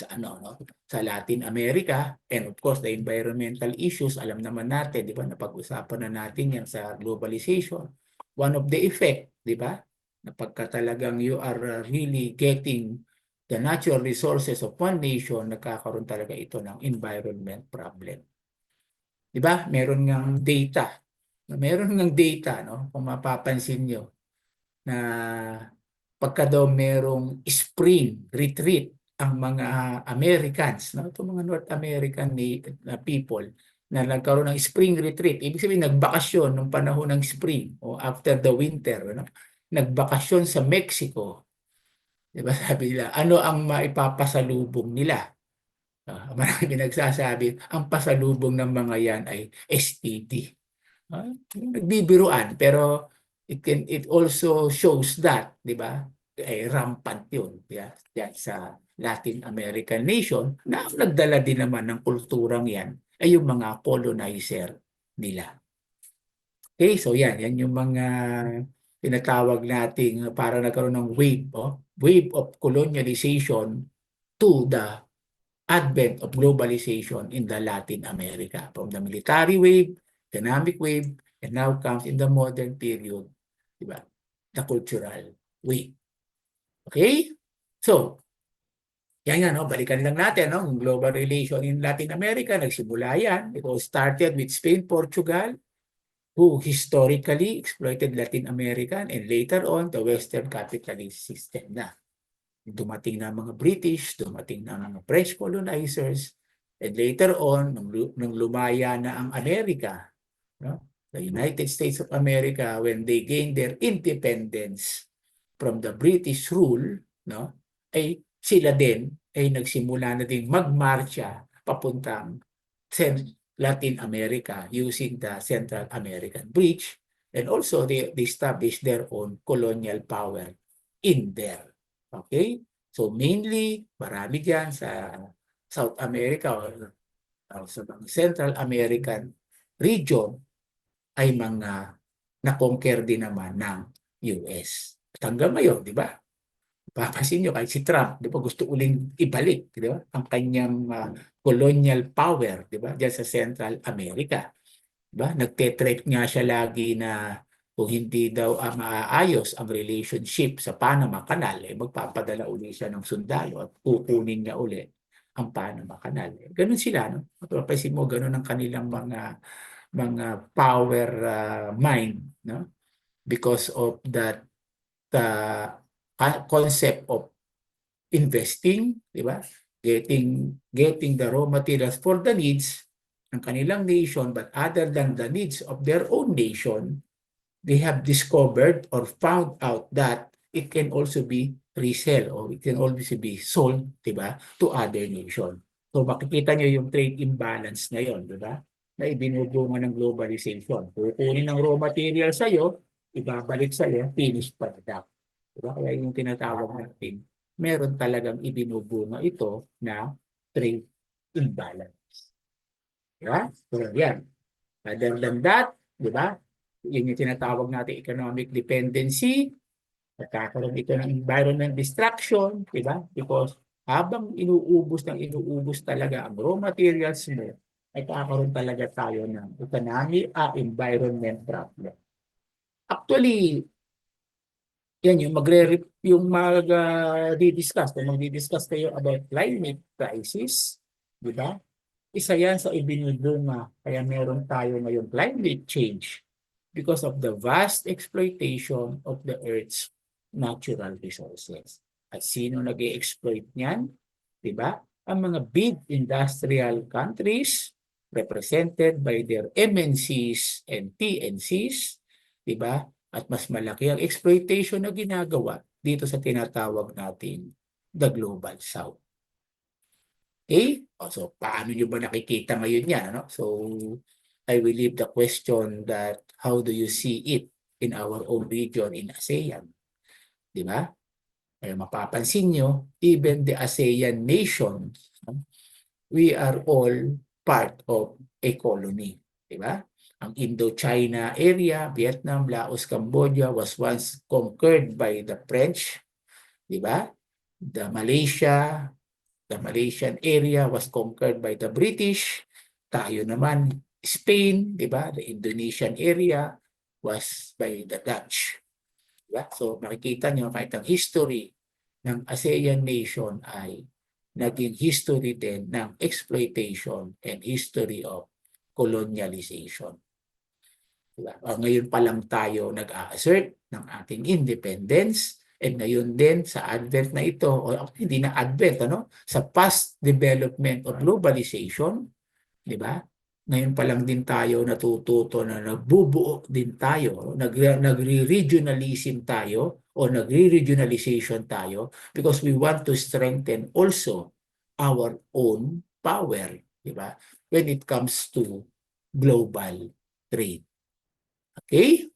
ano, no? Sa Latin America, and of course the environmental issues, alam naman natin, di ba, napag-usapan na natin yan sa globalization. One of the effect, di ba, na pagka talagang you are really getting the natural resources of one nation, nagkakaroon talaga ito ng environment problem. Di ba? Meron ng data, no? Kung mapapansin nyo, na pagka daw merong spring retreat ang mga Americans, no? Itong mga North American na people na nagkaroon ng spring retreat, ibig sabihin nagbakasyon nung panahon ng spring o after the winter, no? Nagbakasyon sa Mexico. Di ba? Sabi nila, ano ang maipapasalubong nila? Marami nagsasabi, ang pasalubong ng mga yan ay STD. Nagbibiruan, pero it also shows that, di ba, rampant yun, yeah, sa Latin American nation na nagdala din naman ng kulturang yan ay yung mga colonizer nila. Okay, so yan yung mga tinatawag nating para nagkaroon ng wave of colonialization to the advent of globalization in the Latin America. From the military wave, economic wave, and now comes in the modern period, diba, the cultural wave. Okay? So, yan nga, no? Balikan lang natin, no? Yung global relation in Latin America, nagsimula yan. It all started with Spain, Portugal, who historically exploited Latin American, and later on, the Western capitalist system na. Dumating na mga British, dumating na mga French colonizers, and later on, nung lumaya na ang Amerika, no? The United States of America, when they gained their independence from the British rule, no? Ay sila din ay nagsimula na din magmarcha papuntang Latin America using the Central American Bridge, and also they established their own colonial power in there. Okay? So mainly, marami dyan sa South America or sa Central American region ay mga na-conquer din naman ng US. At hanggang ngayon, di ba? Papasin nyo, kahit si Trump, di ba, gusto uling ibalik, di ba, ang kanyang colonial power, di ba, dyan sa Central America. Di ba? Nagte-threat nga siya lagi na kung hindi daw maayos ang relationship sa Panama Canal, magpapadala uli siya ng sundalo at kukunin niya uli ang Panama Canal. Ganun sila, no? Papasin mo, ganun ang kanilang mga power mind, no? Because of that concept of investing, di ba? Getting the raw materials for the needs ng kanilang nation, but other than the needs of their own nation, they have discovered or found out that it can also be resell or it can also be sold, di ba, to other nation. So makikita nyo yung trade imbalance na yon, di ba? Na ibinubunga ng globalization. Kukunin ng raw material sa'yo, ibabalik sa'yo, finished product. Diba? Kaya yung tinatawag natin, meron talagang ibinubunga ito na trade imbalance. Diba? So yan. Other than that, diba? Yun yung tinatawag natin economic dependency. Nagkakaroon ito ng environment destruction. Diba? Because habang inuubos talaga ang raw materials mo, ay kakaroon talaga tayo ng environment problem. Actually, yan yung di-discuss kung magdi-discuss kayo about climate crisis, di ba? Isa yan sa ibinudunga kaya meron tayo ngayong climate change because of the vast exploitation of the Earth's natural resources. At sino nag-i-exploit niyan? Di ba? Ang mga big industrial countries represented by their MNCs and TNCs, di ba? At mas malaki ang exploitation na ginagawa dito sa tinatawag natin the Global South. Okay? So, paano nyo ba nakikita ngayon yan? Ano? So, I will leave the question that how do you see it in our own region in ASEAN? Di ba? Kaya mapapansin nyo, even the ASEAN nations, we are all part of a colony. Di ba? Ang Indochina area, Vietnam, Laos, Cambodia was once conquered by the French. Di ba? The Malaysian area was conquered by the British. Tayo naman, Spain, di ba? The Indonesian area was by the Dutch. Diba? So makikita nyo kahit ang history ng ASEAN nation ay naging history din ng exploitation and history of colonialization. Diba? Ngayon pa lang tayo nag-a-assert ng ating independence and ngayon din sa advent na ito, o hindi na advent, sa past development of globalization, di ba? Ngayon pa lang din tayo natututo na nagbubuo din tayo, nagre-regionalism tayo o nagre-regionalization tayo because we want to strengthen also our own power, di ba? When it comes to global trade. Okay?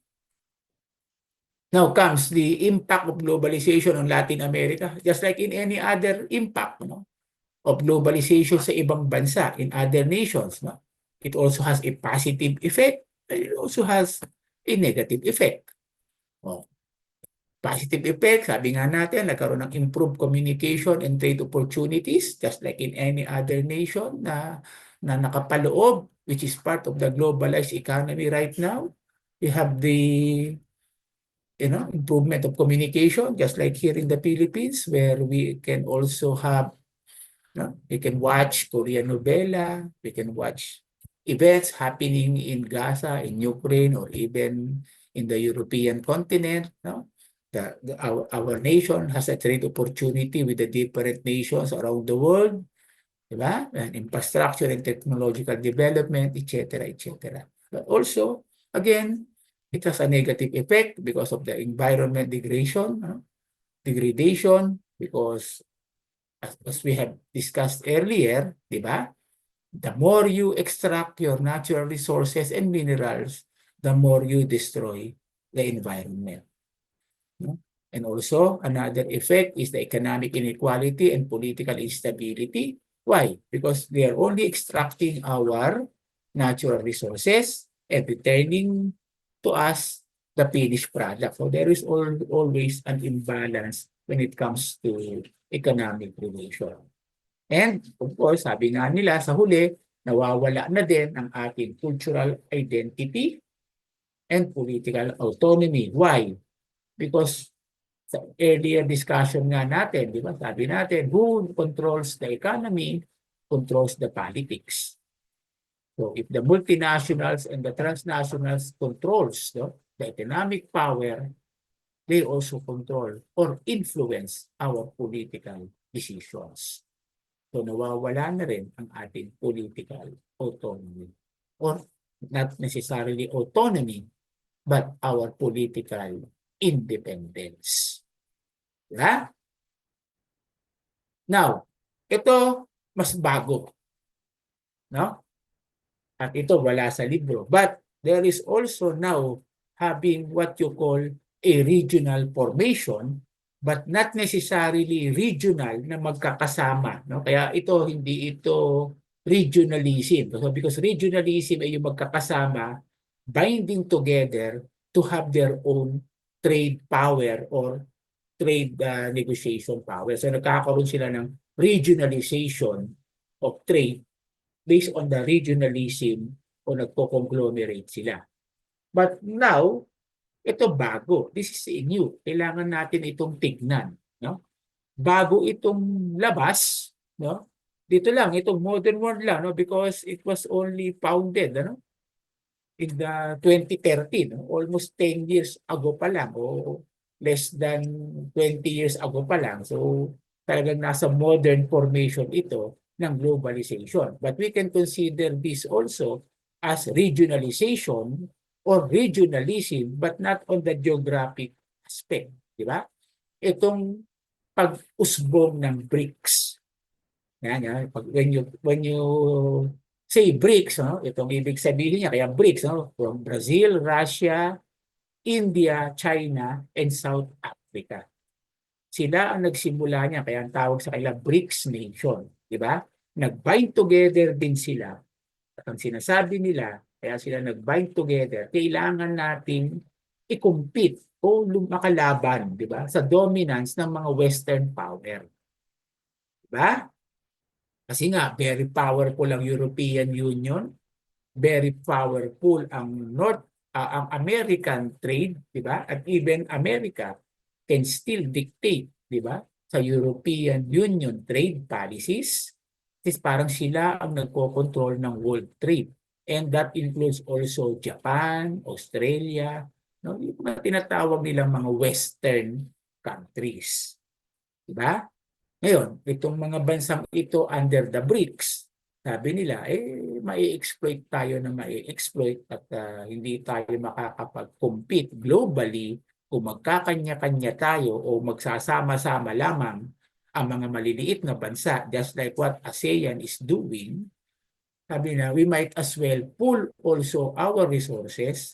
Now comes the impact of globalization on Latin America, just like in any other impact, of globalization sa ibang bansa, in other nations. It also has a positive effect, and it also has a negative effect. Positive effect, sabi nga natin, nagkaroon ng improved communication and trade opportunities, just like in any other nation na nakapaloob, which is part of the globalized economy right now. We have the improvement of communication, just like here in the Philippines, where we can also have, we can watch Korean novela, we can watch events happening in Gaza, in Ukraine, or even in the European continent. Our nation has a trade opportunity with the different nations around the world, diba? And infrastructure and technological development, etc., etc. But also, again, it has a negative effect because of the environment degradation, because as we have discussed earlier, diba? The more you extract your natural resources and minerals, the more you destroy the environment. And also, another effect is the economic inequality and political instability. Why? Because they are only extracting our natural resources and returning to us the finished product. So there is always an imbalance when it comes to economic relation. And of course, sabi nga nila sa huli, nawawala na din ang ating cultural identity and political autonomy. Why? Because sa earlier discussion nga natin, di ba? Sabi natin, who controls the economy controls the politics. So if the multinationals and the transnationals controls the economic power, they also control or influence our political decisions. So nawawala na rin ang ating political autonomy. Or not necessarily autonomy, but our political independence. Yeah? Now, ito mas bago. No? At ito wala sa libro. But there is also now having what you call a regional formation, but not necessarily regional na magkakasama. No? Kaya ito, hindi ito regionalism. So, because regionalism ay yung magkakasama, binding together to have their own trade power or trade negotiation power. So nagkakaroon sila ng regionalization of trade based on the regionalism o nagko-conglomerate sila. But now, Ito bago. This is new. Kailangan natin itong tignan, no? Bago itong labas, no? Dito lang, itong modern world lang, no? Because it was only founded, ano? In the 2013, no? Almost 10 years ago pa lang, o less than 20 years ago pa lang. So, talagang nasa modern formation ito ng globalization. But we can consider this also as regionalization or regionalism, but not on the geographic aspect. Di ba? Itong pag-usbong ng BRICS. Yan. When you say BRICS, no? Itong ibig sabihin niya, kaya BRICS, no? From Brazil, Russia, India, China, and South Africa. Sila ang nagsimula niya, kaya ang tawag sa kanila BRICS nation. Di ba? Nag-bind together din sila. At ang sinasabi nila, kaya sila nag-bind together, kailangan nating i-compete o makalaban, di ba? Sa dominance ng mga Western power. Di ba? Kasi nga, very powerful ang European Union, very powerful ang American trade, di ba? At even America can still dictate, di ba? Sa European Union trade policies. Is parang sila ang nagko-control ng world trade. And that includes also Japan, Australia, no? Yung mga tinatawag nilang mga Western countries. Di ba? Ngayon, itong mga bansang ito under the BRICS, sabi nila, mai-exploit tayo na mai-exploit at hindi tayo makakapag-compete globally kung magkakanya-kanya tayo o magsasama-sama lamang ang mga maliliit na bansa, just like what ASEAN is doing. Sabi na, we might as well pool also our resources,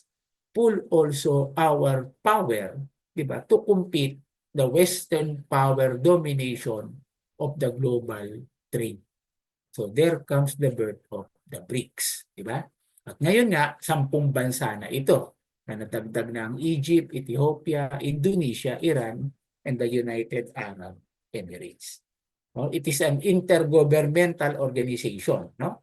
pool also our power, di ba, to compete the Western power domination of the global trade. So there comes the birth of the BRICS, di ba? At ngayon nga, 10 bansa na ito na natagdag na ang Egypt, Ethiopia, Indonesia, Iran, and the United Arab Emirates. No? It is an intergovernmental organization, no?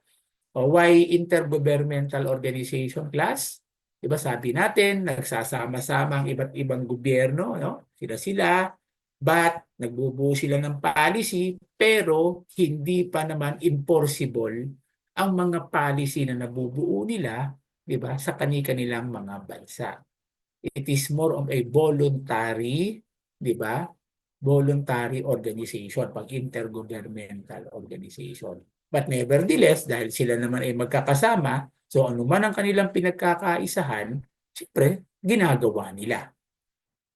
Why intergovernmental organization, class? Diba sabi natin, nagsasama-sama ang iba't ibang gobyerno, no? Sila-sila, but nagbubuo sila ng policy, pero hindi pa naman enforceable ang mga policy na nabubuo nila, diba, sa kani-kanilang mga bansa. It is more of a voluntary, diba, voluntary organization, pag intergovernmental organization. But nevertheless, dahil sila naman ay magkakasama, so ano man ang kanilang pinagkakaisahan, siyempre, ginagawa nila.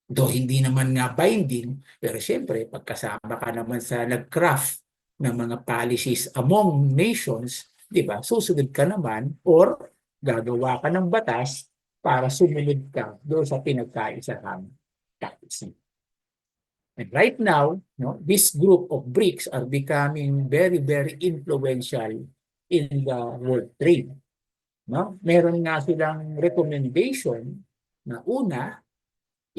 Do hindi naman nga binding, pero siyempre, pagkasama ka naman sa nag-craft ng mga policies among nations, di ba, susunod ka naman or gagawa ka ng batas para sumunod ka doon sa pinagkaisahan policy. And right now, no, this group of BRICS are becoming very, very influential in the world trade. No? Meron nga silang recommendation na una,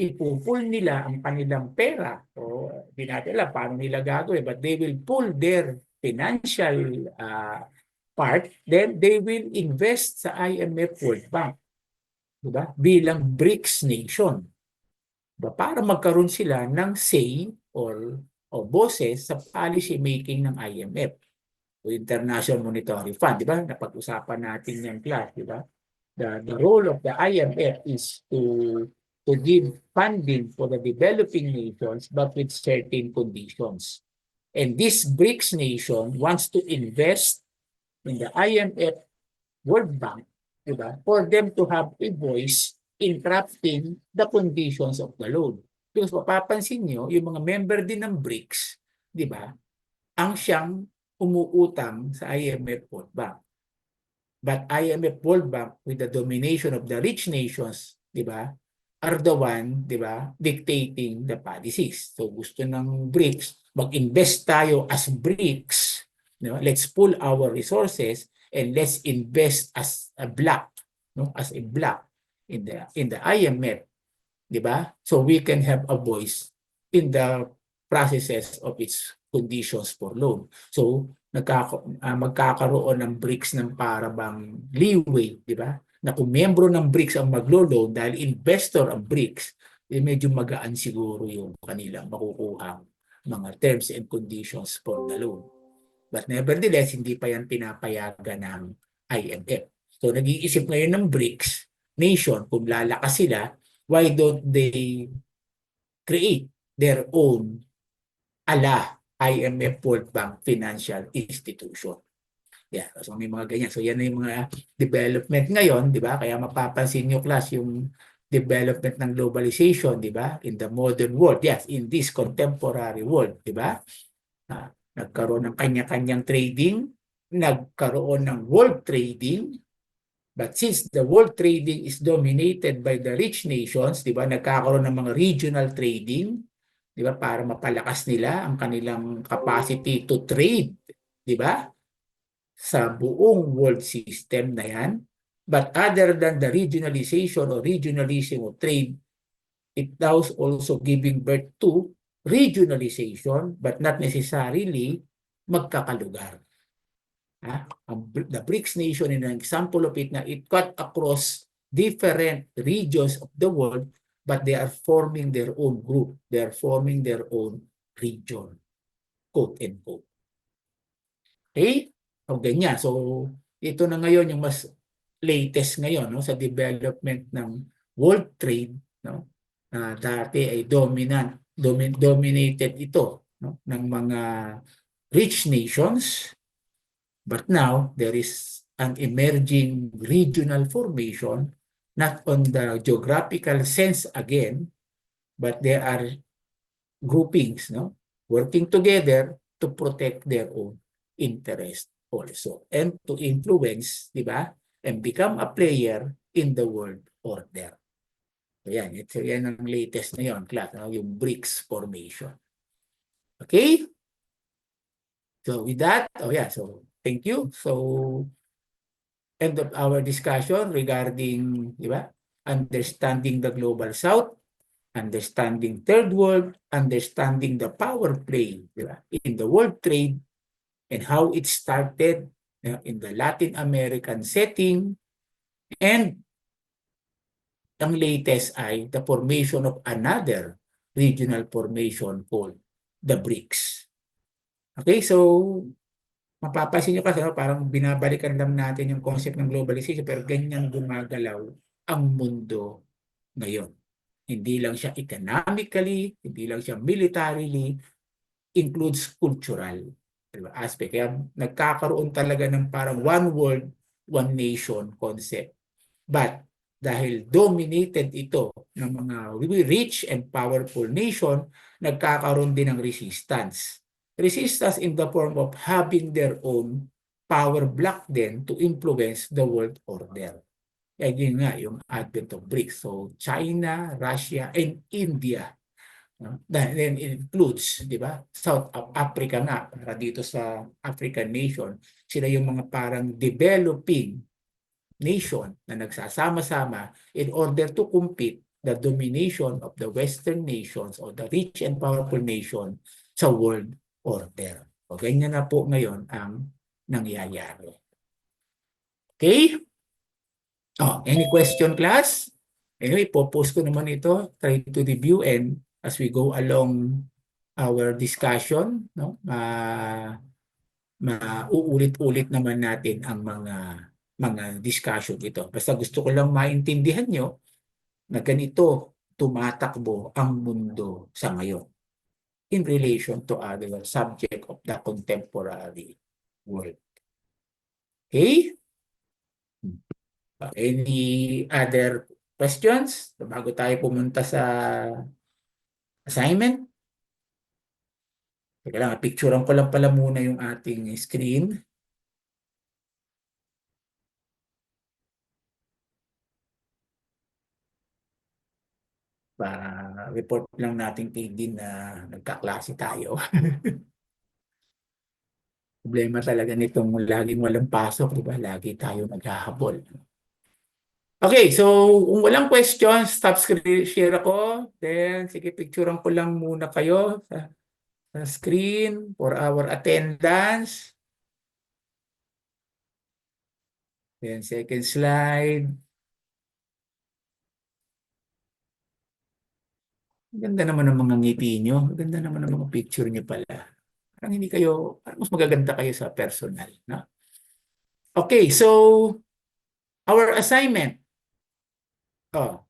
ipupul nila ang kanilang pera. O hindi natin alam paano nila gagawin, but they will pull their financial part, then they will invest sa IMF World Bank. Diba? Bilang BRICS nation. Para magkaroon sila ng say or boses sa policy making ng IMF o International Monetary Fund, di ba? Napag-usapan natin yung class, di ba? The role of the IMF is to give funding for the developing nations but with certain conditions. And this BRICS nation wants to invest in the IMF World Bank, di ba? For them to have a voice in crafting the conditions of the loan. Because mapapansin nyo, yung mga member din ng BRICS, di ba, ang siyang umuutang sa IMF World Bank. But IMF World Bank, with the domination of the rich nations, di ba, are the one, di ba, dictating the policies. So gusto ng BRICS, mag-invest tayo as BRICS, di ba? Let's pool our resources and let's invest as a block, no, as a block in the IMF, di ba? So we can have a voice in the processes of its conditions for loan. So magkakaroon ng BRICS ng parabang leeway, di ba? na kung miyembro ng BRICS ang maglo-loan dahil investor ang BRICS, eh medyo magaan siguro yung kanilang makukuhang mga terms and conditions for the loan. But nevertheless, hindi pa yan pinapayagan ng IMF. So nag-iisip ngayon ng BRICS nation kung lalakas sila, why don't they create their own ala IMF World Bank financial institution? Yeah, so may mga ganyan. So yan na yung mga development ngayon, di ba? Kaya mapapansin nyo, class, yung development ng globalization, di ba? In the modern world, yes, in this contemporary world, di ba? Nagkaroon ng kanya-kanyang trading, nagkaroon ng world trading, but since the world trading is dominated by the rich nations, di ba? Nagkakaroon ng mga regional trading, di ba? Para mapalakas nila ang kanilang capacity to trade, di ba? Sa buong world system na yan. But other than the regionalization or regionalism of trade, it does also giving birth to regionalization but not necessarily magkakalugar. The BRICS nation is an example of it na it cut across different regions of the world but they are forming their own group. They are forming their own region. Quote and quote. Okay? O ganyan. So, ito na ngayon yung mas latest ngayon, no, sa development ng world trade, no? Dati ay dominated ito, no, ng mga rich nations, but now there is an emerging regional formation, not on the geographical sense again, but there are groupings, no, working together to protect their own interest also and to influence, di ba, and become a player in the world order. So yan, yan ang latest na yun, class, no? Yung BRICS formation. Okay? So with that, oh yeah, so thank you. So end of our discussion regarding, di ba, understanding the global south, understanding third world, understanding the power play, di ba, in the world trade, and how it started in the Latin American setting, and ang latest ay the formation of another regional formation called the BRICS. Okay, so mapapansin nyo kasi parang binabalikan lang natin yung concept ng globalization pero ganyan gumagalaw ang mundo ngayon. Hindi lang siya economically, hindi lang siya militarily, includes cultural aspect. Kaya nagkakaroon talaga ng parang one world, one nation concept. But dahil dominated ito ng mga rich and powerful nation, nagkakaroon din ng resistance. Resistance in the form of having their own power block then to influence the world order. Kaya yun nga yung advent of BRICS. So China, Russia, and India. Then it includes, di ba, South Africa nga, para dito sa African nation, sila yung mga parang developing nation na nagsasama-sama in order to compete the domination of the Western nations or the rich and powerful nation sa world order. O ganyan na po ngayon ang nangyayari. Okay? Oh, any question, class? Anyway, popost ko naman ito. Try to review and as we go along our discussion, no, mauulit-ulit naman natin ang mga discussion ito. Basta gusto ko lang maintindihan nyo na ganito tumatakbo ang mundo sa ngayon in relation to other subject of the contemporary world. Okay? Any other questions? Bago tayo pumunta sa assignment? Teka lang, picturean ko lang pala muna yung ating screen. Para report lang natin kay Dean na nagkaklase tayo. Problema talaga nitong laging walang pasok, di ba? Lagi tayo naghahabol. Okay, so kung walang questions, stop screen share ako. Then, sige, picturean ko lang muna kayo sa screen for our attendance. Then, second slide. Ganda naman ng mga ngiti nyo. Ganda naman ng mga picture nyo pala. Parang hindi kayo, parang mas magaganda kayo sa personal. No? Okay, so our assignment. Oh,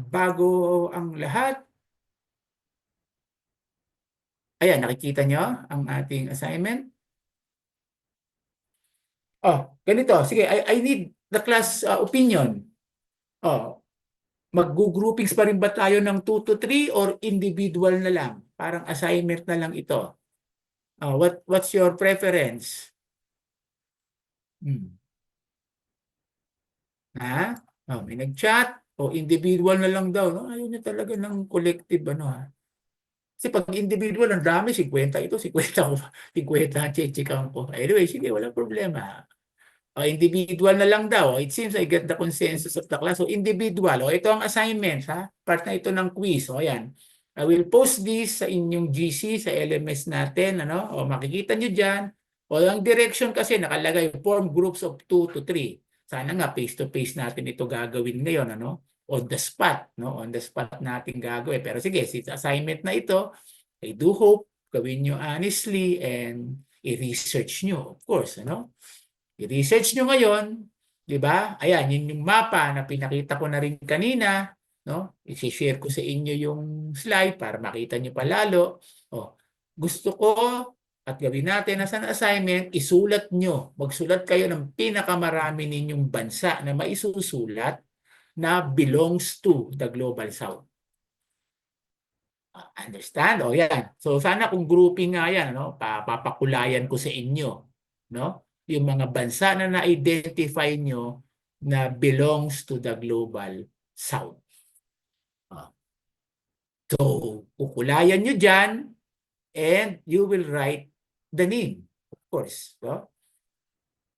bago ang lahat, ayan, nakikita nyo ang ating assignment. Oh, ganito. Sige, I need the class opinion. Oh, mag-groupings pa rin ba tayo ng 2 to 3 or individual na lang? Parang assignment na lang ito. What's your preference? Hmm. Ha? Oh, may nag-chat o individual na lang daw, no? Ayaw niya talaga ng collective ano ha. Kasi pag individual ang dami, 50 ito, 50 ko, 50 ang chichikan ko. Anyway, sige, walang problema. Individual na lang daw. It seems I get the consensus of the class. So individual. Ito ang assignment, ha? Part na ito ng quiz. Ayan. I will post this sa inyong GC, sa LMS natin. Ano? Makikita nyo dyan. Ang direction kasi nakalagay, form groups of 2 to 3. Sana nga face-to-face natin ito gagawin ngayon. Ano? On the spot. No? On the spot natin gagawin. Pero sige, since assignment na ito, I do hope gawin nyo honestly and i-research nyo, of course. Ano? I-research nyo ngayon, di ba? Ayan, yun yung mapa na pinakita ko na rin kanina, no? I-share ko sa inyo yung slide para makita nyo pa lalo. Gusto ko at gawin natin as an assignment, isulat nyo. Magsulat kayo ng pinakamarami ninyong bansa na maisusulat na belongs to the Global South. Understand? Yan. So sana kung grouping nga yan, no? Papakulayan ko sa inyo, no? Yung mga bansa na na-identify nyo na belongs to the Global South. So, kukulayan nyo dyan and you will write the name, of course. No?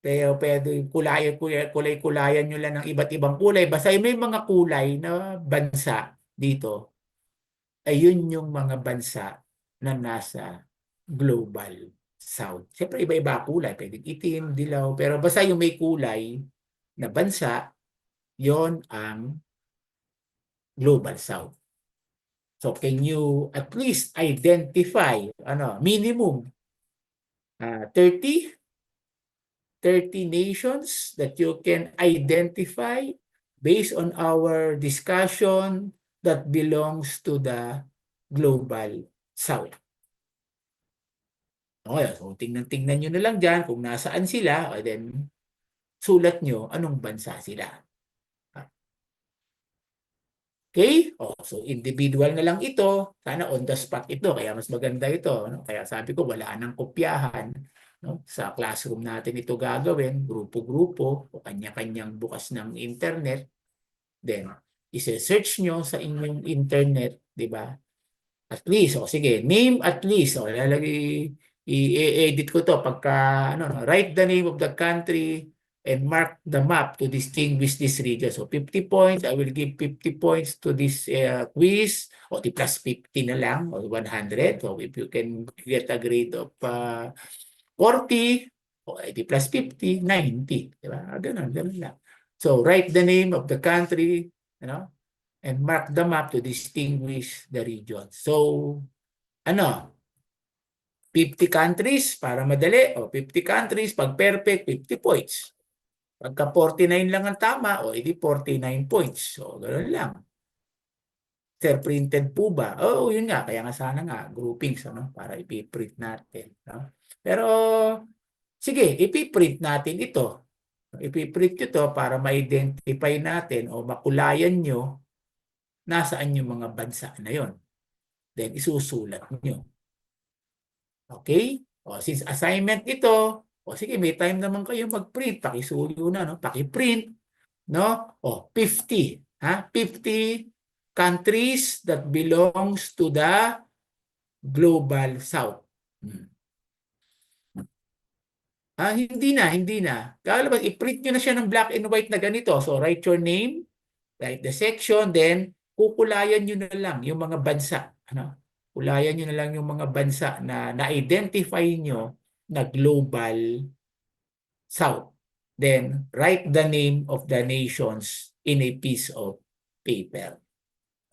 Pero pwede kulay-kulayan nyo lang ng iba't ibang kulay. Basta may mga kulay na bansa dito ayun yung mga bansa na nasa Global South. Siyempre, iba-iba kulay. Pwedeng itim, dilaw. Pero basta yung may kulay na bansa, yon ang Global South. So, can you at least identify, minimum 30 nations that you can identify based on our discussion that belongs to the Global South. Okay, so tingnan nyo na lang dyan kung nasaan sila, o then sulat nyo anong bansa sila. Okay? So individual na lang ito. Sana on the spot ito, kaya mas maganda ito. No? Kaya sabi ko, wala nang kopyahan. No? Sa classroom natin ito gagawin, grupo-grupo, o kanya-kanyang bukas ng internet. Then, isi-search nyo sa inyong internet, di ba? At least, sige, name at least, lalagay, i-edit ko to pagka, write the name of the country and mark the map to distinguish this region. So, 50 points, I will give 50 points to this quiz, o di plus 50 na lang, o 100. So, if you can get a grade of 40, o di plus 50, 90. Diba? Ganun lang. So, write the name of the country, and mark the map to distinguish the region. So, 50 countries para madali. 50 countries, pag perfect, 50 points. Pagka 49 lang ang tama, edi 49 points. So, ganoon lang. Sir, printed po ba? Yun nga. Kaya nga sana nga, groupings, para ipiprint natin. No? Pero, sige, ipiprint natin ito. Ipiprint ito para ma-identify natin o makulayan nyo nasaan yung mga bansa na yon. Then, isusulat nyo. Okay? Since assignment ito, sige, may time naman kayo mag-print. Pakisuyo na, no? Pakiprint, no? 50. 50 countries that belongs to the Global South. Hindi na. Kalabas, i-print nyo na siya ng black and white na ganito. So, write your name, write the section, then kukulayan nyo na lang yung mga bansa. Kulayan nyo na lang yung mga bansa na na-identify nyo na Global South. Then, write the name of the nations in a piece of paper.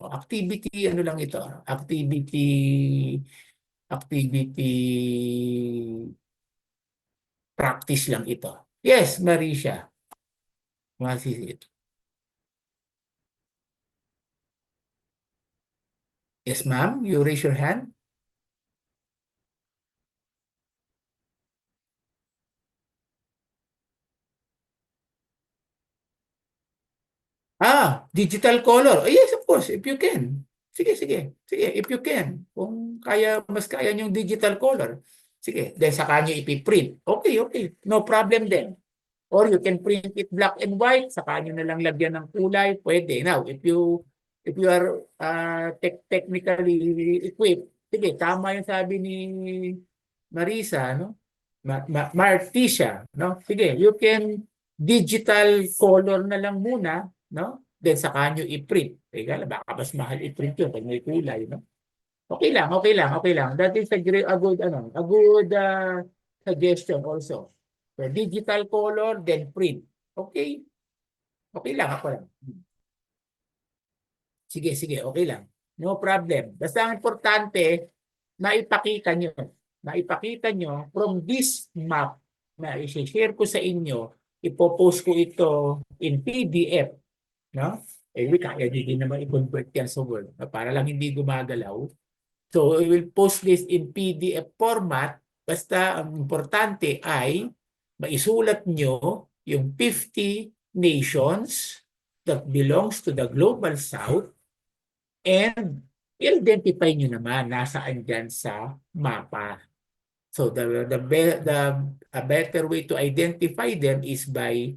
Activity, ano lang ito? Activity practice lang ito. Yes, Marisha. What is it? Yes, ma'am. You raise your hand. Digital color. Yes, of course, if you can. Sige, sige. Sige, if you can. Kung kaya, mas kaya yung digital color. Sige, then saka nyo ipiprint. Okay, okay. No problem then. Or you can print it black and white, saka nyo na lang lagyan ng kulay, pwede. Now, if you are technically equipped, sige, tama yung sabi ni Marisa, no? Martisha, no? Sige, you can digital color na lang muna, no? Then saka nyo i-print. Teka, baka mas mahal i-print yun pag may kulay, no? Okay lang, okay lang, okay lang. That is a good, a good suggestion also. So, digital color, then print. Okay? Okay lang, ako lang. Sige, sige, okay lang. No problem. Basta ang importante, maipakita nyo. Maipakita nyo from this map na i-share ko sa inyo, ipopost ko ito in PDF. No? Kaya hindi naman i-convert yan sa Word. Para lang hindi gumagalaw. So, we will post this in PDF format. Basta ang importante ay maisulat nyo yung 50 nations that belongs to the Global South and i-identify nyo naman nasaan dyan sa mapa. So, a better way to identify them is by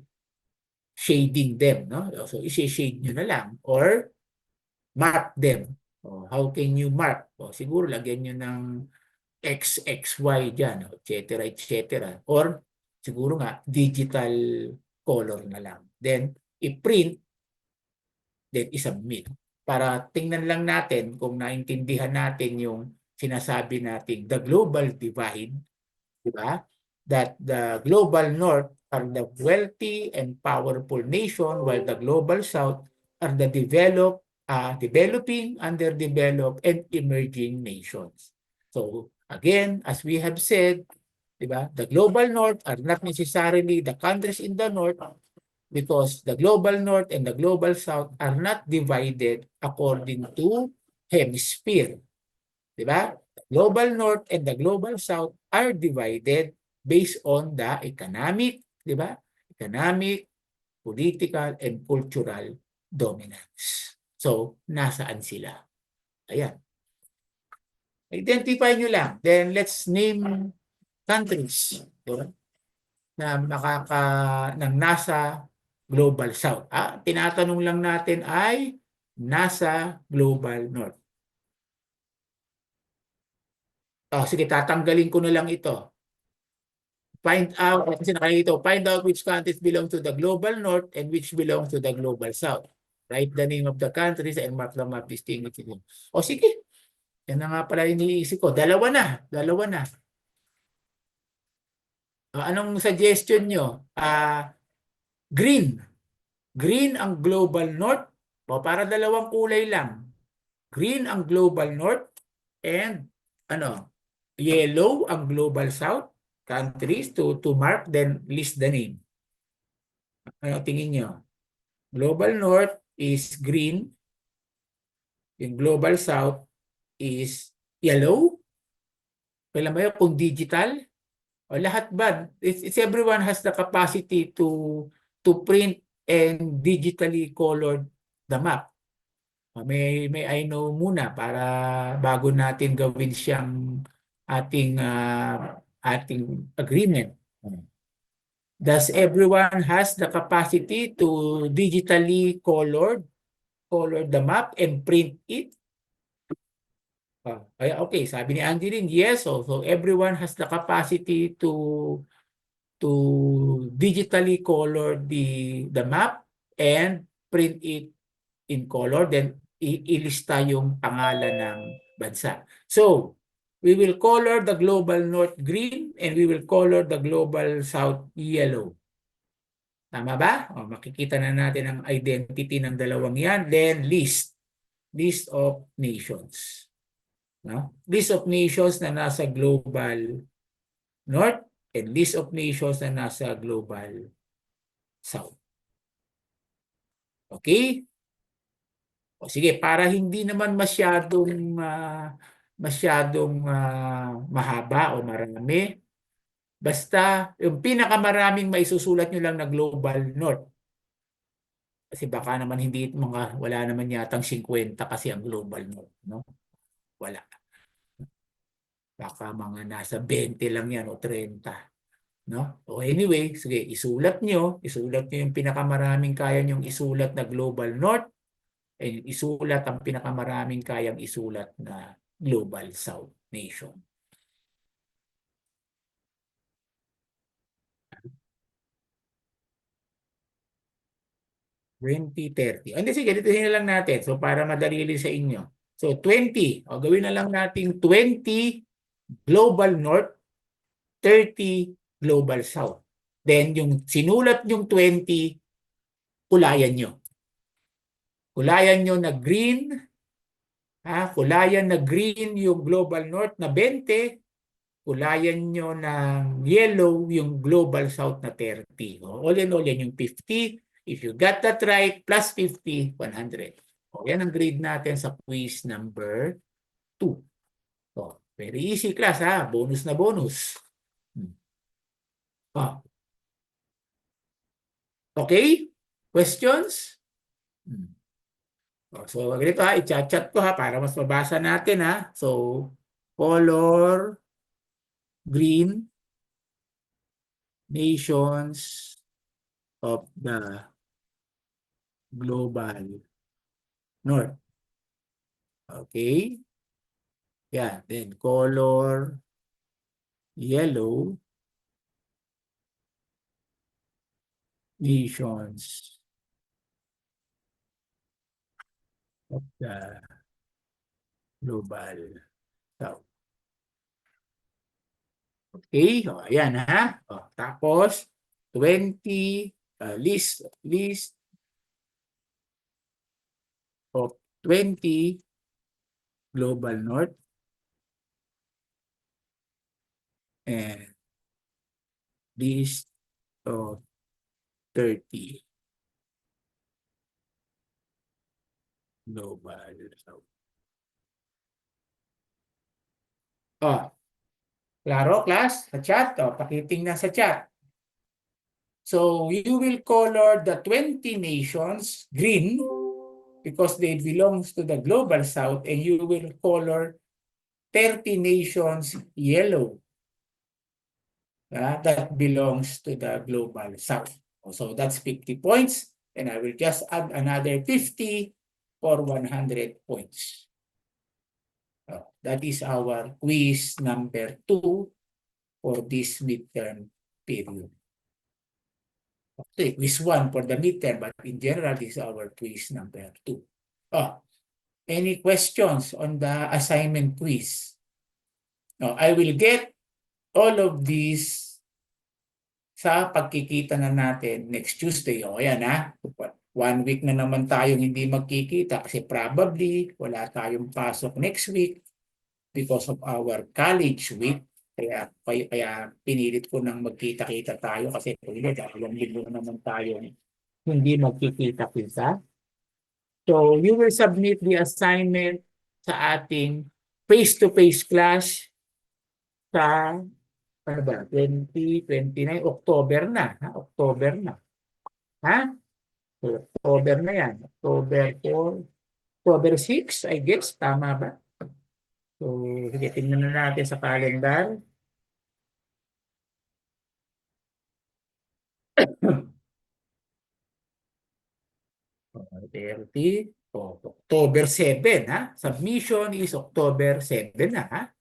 shading them. No? So, isi-shade nyo na lang or mark them. How can you mark? Siguro lagyan nyo ng X, X, Y dyan, etc., etc. Or siguro nga, digital color na lang. Then, i-print, then i-submit. Para tingnan lang natin kung naintindihan natin yung sinasabi natin, the global divide, di ba? That the global north are the wealthy and powerful nation while the global south are the developing, underdeveloped, and emerging nations. So, again, as we have said, diba, the global north are not necessarily the countries in the north because the global north and the global south are not divided according to hemisphere. Diba? The global north and the global south are divided based on the economic, diba? Economic, political, and cultural dominance. So, nasaan sila? Ayan. Identify nyo lang. Then, let's name countries. Diba? Nang nasa Global South. Tinatanong lang natin ay nasa Global North. Sige, tatanggalin ko na lang ito. Find out, kasi nakalito, find out which countries belong to the Global North and which belong to the Global South. Write the name of the countries and mark the map distinguishing. Sige. Yan na nga pala iniisip ko. Dalawa na. Anong suggestion nyo? Green. Green ang Global North. Para dalawang kulay lang. Green ang Global North and yellow ang Global South countries to mark, then list the name. Ano tingin nyo? Global North is green. Yung Global South is yellow. Kailan ba yun? Kung digital? O lahat ba? It's everyone has the capacity to print and digitally colored the map. May I know muna para bago natin gawin siyang ating agreement. Does everyone has the capacity to digitally color the map and print it? Okay, sabi ni Angeline, yes. So everyone has the capacity to digitally color the map and print it in color, then ilista yung pangalan ng bansa. So, we will color the Global North green and we will color the Global South yellow. Tama ba? Makikita na natin ang identity ng dalawang yan. Then list. list of nations. No? List of nations na nasa global north and list of nations na nasa global south. Okay? O sige, para hindi naman mahaba o marami, basta yung pinakamaraming maisusulat nyo lang na global north. Kasi baka naman wala naman yatang 50 kasi ang global north, no? Wala. Baka mga nasa 20 lang yan o 30. No? O anyway, sige, isulat nyo yung pinakamaraming kaya nyong isulat na global north and isulat ang pinakamaraming kayang isulat na global south nation. (2030). Hindi, sige, dito na lang natin. So, para madali sa inyo. So, 20. O, gawin na lang natin 20 global north, 30 global south. Then, yung sinulat yung 20, kulayan nyo. Kulayan nyo na green. Kulayan na green yung global north na 20. Kulayan nyo ng yellow yung global south na 30. All in all, yan yung 50. If you got that right, plus 50, 100. Yan ang grade natin sa quiz number 2. Very easy class, bonus na bonus. Okay? Questions? So, ganito i-chat ko para mas mabasa natin So, color green nations of the global north. Okay? Yeah, then color yellow nations of the global south. Okay, ayan tapos 20 list of 20 global north and list of 30 global south. Klaro, class? Sa chat? Pakitingnan sa chat. So, you will color the 20 nations green because they belong to the global south, and you will color 30 nations yellow that belongs to the global south. So, that's 50 points, and I will just add another 50 for 100 points. That is our quiz number 2 for this midterm period. Okay, quiz 1 for the midterm, but in general, this is our quiz number 2. Any questions on the assignment quiz? I will get all of these sa pagkikita na natin next Tuesday. Ayan 1 week na naman tayong hindi magkikita kasi probably wala tayong pasok next week because of our college week. Kaya pinilit ko nang magkita-kita tayo kasi dalawang linggo naman tayong hindi magkikita-kita. So, you will submit the assignment sa ating face-to-face class sa 2029, October na. October na. So, October na yan. October 4, October 6, I guess. Tama ba? So, sige, tingnan na natin sa calendar. October 7, Submission is October 7 na,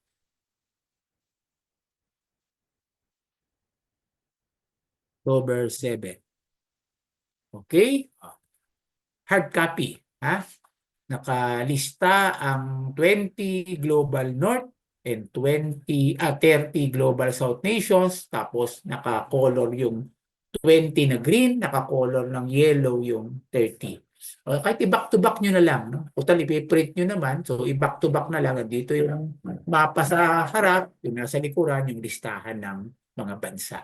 October 7. Okay? Hard copy, Nakalista ang 20 global north and 30 global south nations, tapos naka-color yung 20 na green, naka-color ng yellow yung 30. Kahit i-back to back nyo na lang, no? Total, ipiprint nyo naman, so i-back to back na lang. At dito yung mapa sa harap, yung nasa likuran, yung listahan ng mga bansa.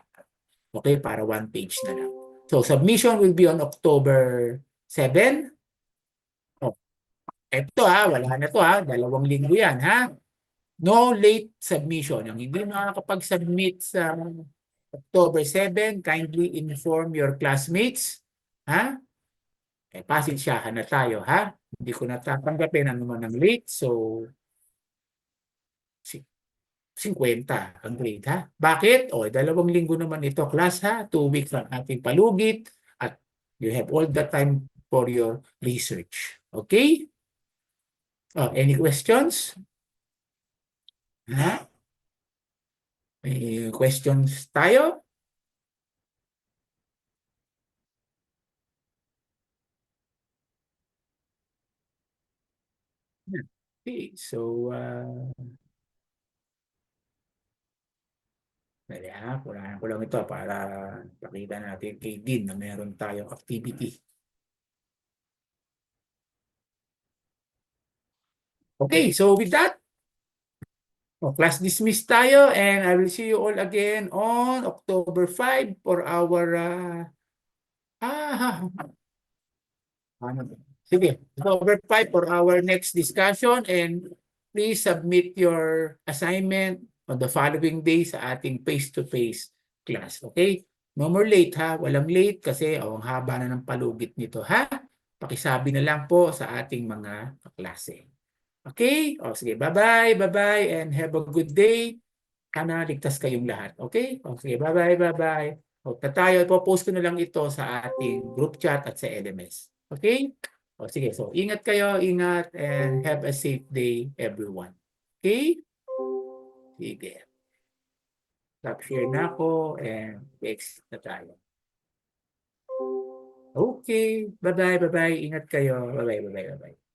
Okay, para one page na lang. So, submission will be on October 7. Oh, eto wala na to 2 linggo yan No late submission. Yung hindi makakapag-submit sa October 7, kindly inform your classmates. Ha? Pasensyahan na tayo, Hindi ko natatanggapin ang naman ng late. So, 50 ang grade, Bakit? 2 linggo naman ito, class, 2 weeks ang ating palugit at you have all the time for your research. Okay? Any questions? May questions tayo? Okay, so, kulangan ko lang ito para pakita natin kay Dean na meron tayong activity. Okay, so with that, class dismissed tayo and I will see you all again on October 5 for our sige, October 5 for our next discussion and please submit your assignment on the following day sa ating face-to-face class. Okay? No more late Walang late kasi ang haba na ng palugit nito Pakisabi na lang po sa ating mga kaklase. Okay? Sige, bye-bye, bye-bye, and have a good day. Sana ligtas kayong lahat. Okay? Sige, bye-bye, bye-bye. Tayo, ipopost ko na lang ito sa ating group chat at sa LMS. Okay? Sige, so ingat kayo, ingat, and have a safe day, everyone. Okay? Sige. Stop share na ako and exit na tayo. Okay. Bye-bye, bye-bye. Ingat kayo. Bye-bye, bye-bye, bye-bye.